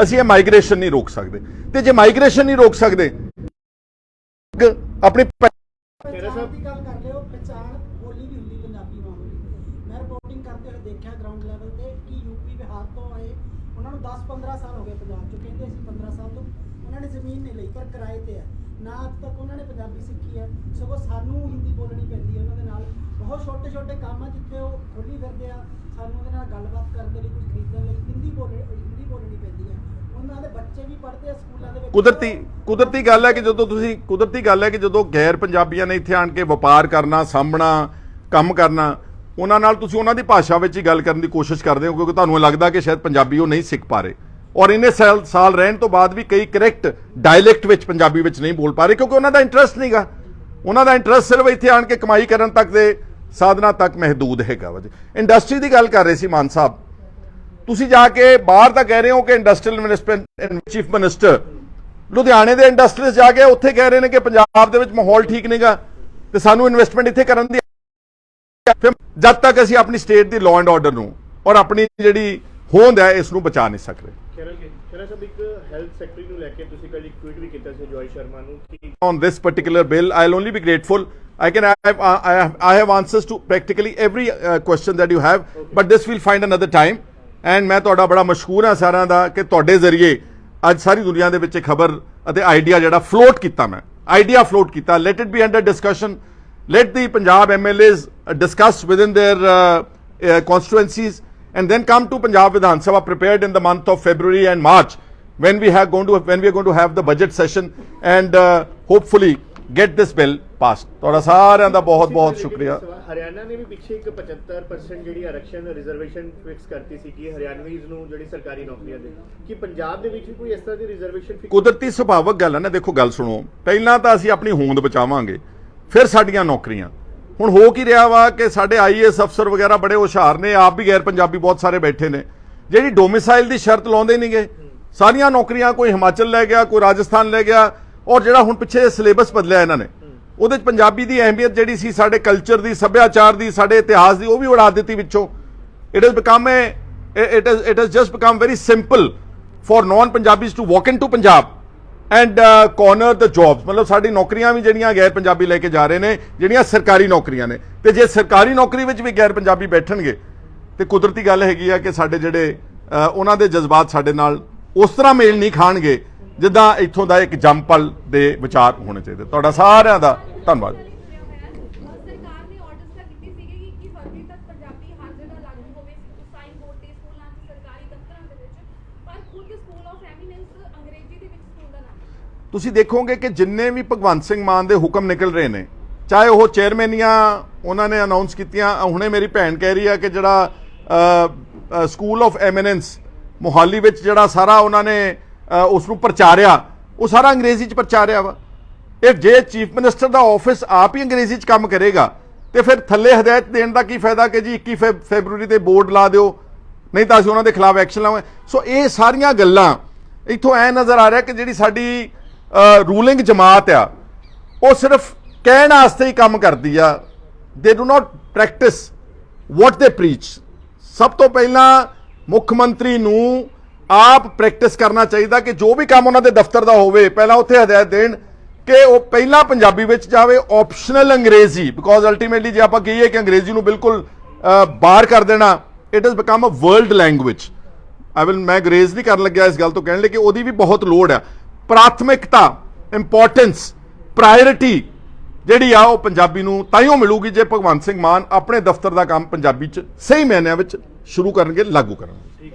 ਅਸੀਂ ਇਹ ਮਾਈਗ੍ਰੇਸ਼ਨ ਨਹੀਂ ਰੋਕ ਸਕਦੇ। ਤੇ ਜੇ ਮਾਈਗ੍ਰੇਸ਼ਨ ਨਹੀਂ ਰੋਕ ਸਕਦੇ ਆਪਣੀ ਪਹਿਚਾਣ ਦੀ ਗੱਲ ਕਰ ਲਿਓ, ਪਹਿਚਾਣ ਬੋਲੀ ਵੀ ਹੁੰਦੀ ਪੰਜਾਬੀ ਮਾਮੂਲੀ। ਮੈਂ ਰਿਪੋਰਟਿੰਗ ਕਰਦੇ ਹੋਏ ਦੇਖਿਆ ਗਰਾਊਂਡ ਲੈਵਲ ਤੇ ਕਿ ਯੂਪੀ ਬਿਹਾਰ ਤੋਂ ਆਏ ਉਹਨਾਂ ਨੂੰ 10-15 ਸਾਲ ਹੋ ਗਏ ਪੰਜਾਬ 'ਚ, ਕਹਿੰਦੇ ਅਸੀਂ 15 ਸਾਲ ਤੋਂ ਉਹਨਾਂ ਨੇ ਜ਼ਮੀਨ ਨਹੀਂ ਲਈ ਪਰ ਕਿਰਾਏ ਤੇ ਹੈ ਨਾ, ਅੱਜ ਤੱਕ ਉਹਨਾਂ ਨੇ ਪੰਜਾਬੀ ਸਿੱਖੀ ਹੈ, ਸਗੋਂ ਸਾਨੂੰ ਹਿੰਦੀ ਬੋਲਣੀ ਪੈਂਦੀ ਹੈ ਉਹਨਾਂ ਦੇ ਨਾਲ। ਬਹੁਤ ਛੋਟੇ ਛੋਟੇ ਕੰਮ ਆ ਜਿੱਥੇ ਉਹ ਖੁੱਲੀ ਫਿਰਦੇ ਆ, ਸਾਨੂੰ ਉਹਦੇ ਨਾਲ ਗੱਲਬਾਤ ਕਰਨ ਦੇ ਲਈ, ਕੁਝ ਖਰੀਦਣ ਲਈ ਹਿੰਦੀ ਬੋਲਣੀ ਪੈਂਦੀ ਹੈ। ਉਹਨਾਂ ਦੇ ਬੱਚੇ ਵੀ ਪੜ੍ਹਦੇ ਆ ਸਕੂਲਾਂ ਦੇ ਵਿੱਚ। ਕੁਦਰਤੀ ਗੱਲ ਹੈ ਕਿ ਜਦੋਂ ਗੈਰ ਪੰਜਾਬੀਆਂ ਨੇ ਇੱਥੇ ਆਣ ਕੇ ਵਪਾਰ ਕਰਨਾ, ਸਾਂਭਣਾ, ਕੰਮ ਕਰਨਾ, ਉਹਨਾਂ ਨਾਲ ਤੁਸੀਂ ਉਹਨਾਂ ਦੀ ਭਾਸ਼ਾ ਵਿੱਚ ਹੀ ਗੱਲ ਕਰਨ ਦੀ ਕੋਸ਼ਿਸ਼ ਕਰਦੇ ਹੋ ਕਿਉਂਕਿ ਤੁਹਾਨੂੰ ਲੱਗਦਾ ਕਿ ਸ਼ਾਇਦ ਪੰਜਾਬੀ ਉਹ ਨਹੀਂ ਸਿੱਖ ਪਾ ਰਹੇ। ਔਰ ਇੰਨੇ ਸਾਲ ਰਹਿਣ ਤੋਂ ਬਾਅਦ ਵੀ ਕਈ ਕਰੈਕਟ ਡਾਇਲੈਕਟ ਵਿੱਚ ਪੰਜਾਬੀ ਵਿੱਚ ਨਹੀਂ ਬੋਲ ਪਾ ਰਹੇ ਕਿਉਂਕਿ ਉਹਨਾਂ ਦਾ ਇੰਟਰਸਟ ਨਹੀਂਗਾ। ਉਹਨਾਂ ਦਾ ਇੰਟਰਸਟ ਸਿਰਫ ਇੱਥੇ ਆਣ ਕੇ ਕਮਾਈ ਕਰਨ ਤੱਕ ਦੇ ਸਾਧਨਾਂ ਤੱਕ ਮਹਦੂਦ ਹੈਗਾ ਵਾ ਜੀ। ਇੰਡਸਟਰੀ ਦੀ ਗੱਲ ਕਰ ਰਹੇ ਸੀ ਮਾਨ ਸਾਹਿਬ, ਤੁਸੀਂ ਜਾ ਕੇ ਬਾਹਰ ਤਾਂ ਕਹਿ ਰਹੇ ਹੋ ਕਿ ਇੰਡਸਟਰੀਅਲ ਇਨਵੈਸਟਮੈਂਟ ਚੀਫ ਮਿਨਿਸਟਰ ਲੁਧਿਆਣੇ ਦੇ ਇੰਡਸਟਰੀਜ਼ ਜਾ ਕੇ ਉੱਥੇ ਕਹਿ ਰਹੇ ਨੇ ਕਿ ਪੰਜਾਬ ਦੇ ਵਿੱਚ ਮਾਹੌਲ ਠੀਕ ਨਹੀਂਗਾ ਤੇ ਸਾਨੂੰ ਇਨਵੈਸਟਮੈਂਟ ਇੱਥੇ ਕਰਨ ਦੀ। ਜਦ ਤੱਕ ਅਸੀਂ ਆਪਣੀ state the law and order ਨੂੰ ਔਰ ਆਪਣੀ ਜਿਹੜੀ ਹੋਂਦ ਹੈ ਇਸ ਨੂੰ ਬਚਾ ਨਹੀਂ ਸਕ ਰਹੇ। ਖਹਿਰਾ ਸਾਹਿਬ, ਇੱਕ ਹੈਲਥ ਸੈਕਟਰੀ ਨੂੰ ਲੈ ਕੇ ਤੁਸੀਂ ਕੱਲ ਇੱਕ ਟਵੀਟ ਵੀ ਕੀਤਾ ਸੀ ਜੋਈ ਸ਼ਰਮਾ ਨੂੰ ਕਿ on this particular bill, I'll only be grateful. I have answers to practically every question that you have, but this we'll find another time. And ਮੈਂ ਤੁਹਾਡਾ ਬੜਾ ਮਸ਼ਕੂਰ ਹਾਂ ਸਾਰਿਆਂ ਦਾ ਕਿ ਤੁਹਾਡੇ ਜ਼ਰੀਏ ਅੱਜ ਸਾਰੀ ਦੁਨੀਆ ਦੇ ਵਿੱਚ ਖਬਰ ਅਤੇ ਆਈਡੀਆ ਜਿਹੜਾ ਫਲੋਟ ਕੀਤਾ ਮੈਂ ਆਈਡੀਆ ਫਲੋਟ ਕੀਤਾ, let it be under discussion, let the Punjab MLAs discuss within their constituencies and then come to Punjab Vidhan Sabha prepared in the month of February and March when we are going to have the budget session and hopefully get this bill passed. ਤੁਹਾਡਾ ਸਾਰਿਆਂ ਦਾ ਬਹੁਤ ਬਹੁਤ ਸ਼ੁਕਰੀਆ। ਹਰਿਆਣਾ ਨੇ ਵੀ ਪਿੱਛੇ ਇੱਕ 75% ਜਿਹੜੀ ਆਰਕਸ਼ਣ reservation fix ਕਰਤੀ ਸੀ ਕਿ ਹਰਿਆਣਵੀਜ਼ ਨੂੰ ਜਿਹੜੀ ਸਰਕਾਰੀ ਨੌਕਰੀਆਂ ਦੇ, ਕਿ ਪੰਜਾਬ ਦੇ ਵਿੱਚ ਵੀ ਕੋਈ ਇਸ ਤਰ੍ਹਾਂ ਦੀ ਰਿਜ਼ਰਵੇਸ਼ਨ ਕੁਦਰਤੀ ਸੁਭਾਵਕ ਗੱਲ ਹੈ ਨਾ। ਦੇਖੋ ਗੱਲ ਸੁਣੋ, ਪਹਿਲਾਂ ਤਾਂ ਅਸੀਂ ਆਪਣੀ ਹੋਂਦ ਬਚਾਵਾਂਗੇ, ਫਿਰ ਸਾਡੀਆਂ ਨੌਕਰੀਆਂ। ਹੁਣ ਹੋ ਕੀ ਰਿਹਾ ਵਾ ਕਿ ਸਾਡੇ ਆਈਏਐਸ ਅਫਸਰ ਵਗੈਰਾ ਬੜੇ ਹੁਸ਼ਿਆਰ ਨੇ, ਆਪ ਵੀ ਗੈਰ ਪੰਜਾਬੀ ਬਹੁਤ ਸਾਰੇ ਬੈਠੇ ਨੇ, ਜਿਹੜੀ ਡੋਮਿਸਾਈਲ ਦੀ ਸ਼ਰਤ ਲਾਉਂਦੇ ਨਹੀਂਗੇ। ਸਾਰੀਆਂ ਨੌਕਰੀਆਂ ਕੋਈ ਹਿਮਾਚਲ ਲੈ ਗਿਆ, ਕੋਈ ਰਾਜਸਥਾਨ ਲੈ ਗਿਆ, ਔਰ ਜਿਹੜਾ ਹੁਣ ਪਿੱਛੇ ਸਿਲੇਬਸ ਬਦਲਿਆ ਇਹਨਾਂ ਨੇ, ਉਹਦੇ 'ਚ ਪੰਜਾਬੀ ਦੀ ਅਹਿਮੀਅਤ ਜਿਹੜੀ ਸੀ, ਸਾਡੇ ਕਲਚਰ ਦੀ, ਸੱਭਿਆਚਾਰ ਦੀ, ਸਾਡੇ ਇਤਿਹਾਸ ਦੀ, ਉਹ ਵੀ ਉਡਾ ਦਿੱਤੀ ਵਿੱਚੋਂ। It has just become very simple for non-Punjabis to walk into Punjab and corner the jobs। ਮਤਲਬ ਸਾਡੀ ਨੌਕਰੀਆਂ ਵੀ ਜਿਹੜੀਆਂ ਗੈਰ ਪੰਜਾਬੀ ਲੈ ਕੇ ਜਾ ਰਹੇ ਨੇ, ਜਿਹੜੀਆਂ ਸਰਕਾਰੀ ਨੌਕਰੀਆਂ ਨੇ, ਤੇ ਜੇ ਸਰਕਾਰੀ ਨੌਕਰੀ ਵਿੱਚ ਵੀ ਗੈਰ ਪੰਜਾਬੀ ਬੈਠਣਗੇ ਤੇ ਕੁਦਰਤੀ ਗੱਲ ਹੈਗੀ ਆ ਕਿ ਸਾਡੇ ਜਿਹੜੇ ਉਹਨਾਂ ਦੇ ਜਜ਼ਬਾਤ ਸਾਡੇ ਨਾਲ ਉਸ ਤਰ੍ਹਾਂ ਮੇਲ ਨਹੀਂ ਖਾਣਗੇ ਜਿੱਦਾਂ ਇੱਥੋਂ ਦਾ ਇੱਕ ਜੰਮਪਲ ਦੇ ਵਿਚਾਰ ਹੋਣੇ ਚਾਹੀਦੇ। ਤੁਹਾਡਾ ਸਾਰਿਆਂ ਦਾ ਧੰਨਵਾਦ। ਸਰਕਾਰ ਨੇ ਆਰਡਰਸ ਤਾਂ ਕੀਤੀ ਸੀਗੀ ਕਿ ਫਰਵਰੀ ਤੱਕ ਪੰਜਾਬੀ ਹਰ ਜਗ੍ਹਾ ਲਾਗੂ ਹੋਵੇ, ਸਾਈਨ ਬੋਰਡ ਤੇ, ਸਕੂਲਾਂ ਤੇ, ਸਰਕਾਰੀ ਦਫ਼ਤਰਾਂ ਦੇ ਵਿੱਚ, ਪਰ ਖੁਦ ਸਕੂਲ ਆਫ ਐਮੀਨੈਂਸ ਅੰਗਰੇਜ਼ੀ ਦੇ ਵਿੱਚ ਸਕੂਲ ਦਾ ਨਾਮ। ਤੁਸੀਂ ਦੇਖੋਗੇ ਕਿ ਜਿੰਨੇ ਵੀ ਭਗਵੰਤ ਸਿੰਘ ਮਾਨ ਦੇ ਹੁਕਮ ਨਿਕਲ ਰਹੇ ਨੇ, ਚਾਹੇ ਉਹ ਚੇਅਰਮੈਨੀਆਂ ਉਹਨਾਂ ਨੇ ਅਨਾਉਂਸ ਕੀਤੀਆਂ, ਹੁਣੇ ਮੇਰੀ ਭੈਣ ਕਹਿ ਰਹੀ ਆ ਕਿ ਜਿਹੜਾ ਸਕੂਲ ਆਫ ਐਮੀਨੈਂਸ ਮੋਹਾਲੀ ਵਿੱਚ ਜਿਹੜਾ ਸਾਰਾ ਉਹਨਾਂ ਨੇ ਉਸ ਨੂੰ ਪ੍ਰਚਾਰਿਆ, ਉਹ ਸਾਰਾ ਅੰਗਰੇਜ਼ੀ 'ਚ ਪ੍ਰਚਾਰਿਆ ਵਾ। ਇਹ ਜੇ ਚੀਫ ਮਿਨਿਸਟਰ ਦਾ ਆਫਿਸ ਆਪ ਹੀ ਅੰਗਰੇਜ਼ੀ 'ਚ ਕੰਮ ਕਰੇਗਾ ਤੇ ਫਿਰ ਥੱਲੇ ਹਦਾਇਤ ਦੇਣ ਦਾ ਕੀ ਫਾਇਦਾ ਕਿ ਜੀ 21 ਫੈਬਰੂਰੀ ਤੇ ਬੋਰਡ ਲਾ ਦਿਓ, ਨਹੀਂ ਤਾਂ ਅਸੀਂ ਉਹਨਾਂ ਦੇ ਖਿਲਾਫ ਐਕਸ਼ਨ ਲਾਵਾਂਗੇ। ਸੋ ਇਹ ਸਾਰੀਆਂ ਗੱਲਾਂ ਇੱਥੋਂ ਐ ਨਜ਼ਰ ਆ ਰਿਹਾ ਕਿ ਜਿਹੜੀ ਸਾਡੀ ਰੂਲਿੰਗ ਜਮਾਤ ਆ, ਉਹ ਸਿਰਫ ਕਹਿਣ ਵਾਸਤੇ ਹੀ ਕੰਮ ਕਰਦੀ ਆ। ਦੇ ਡੂ ਨਾਟ ਪ੍ਰੈਕਟਿਸ ਵਾਟ ਦੇ ਪ੍ਰੀਚ। ਸਭ ਤੋਂ ਪਹਿਲਾਂ ਮੁੱਖ ਮੰਤਰੀ ਨੂੰ ਆਪ ਪ੍ਰੈਕਟਿਸ ਕਰਨਾ ਚਾਹੀਦਾ ਕਿ ਜੋ ਵੀ ਕੰਮ ਉਹਨਾਂ ਦੇ ਦਫ਼ਤਰ ਦਾ ਹੋਵੇ, ਪਹਿਲਾਂ ਉੱਥੇ ਹਦਾਇਤ ਦੇਣ ਕਿ ਉਹ ਪਹਿਲਾਂ ਪੰਜਾਬੀ ਵਿੱਚ ਜਾਵੇ, ਆਪਸ਼ਨਲ ਅੰਗਰੇਜ਼ੀ, ਬਿਕੋਜ਼ ਅਲਟੀਮੇਟਲੀ ਜੇ ਆਪਾਂ ਕਹੀਏ ਕਿ ਅੰਗਰੇਜ਼ੀ ਨੂੰ ਬਿਲਕੁਲ ਬਾਹਰ ਕਰ ਦੇਣਾ, it has become a world language. ਮੈਂ ਅੰਗਰੇਜ਼ ਨਹੀਂ ਕਰਨ ਲੱਗਿਆ ਇਸ ਗੱਲ ਤੋਂ ਕਹਿਣ ਲਈ ਕਿ ਉਹਦੀ ਵੀ ਬਹੁਤ ਲੋੜ ਆ। ਪ੍ਰਾਥਮਿਕਤਾ, ਇੰਪੋਰਟੈਂਸ, ਪ੍ਰਾਇੋਰਿਟੀ ਜਿਹੜੀ ਆ ਉਹ ਪੰਜਾਬੀ ਨੂੰ ਤਾਈਓ ਮਿਲੂਗੀ ਜੇ ਭਗਵੰਤ ਸਿੰਘ ਮਾਨ ਆਪਣੇ ਦਫ਼ਤਰ ਦਾ ਕੰਮ ਪੰਜਾਬੀ 'ਚ ਸਹੀ ਮਾਇਨਿਆਂ ਵਿੱਚ ਸ਼ੁਰੂ ਕਰਨਗੇ, ਲਾਗੂ ਕਰਨਗੇ।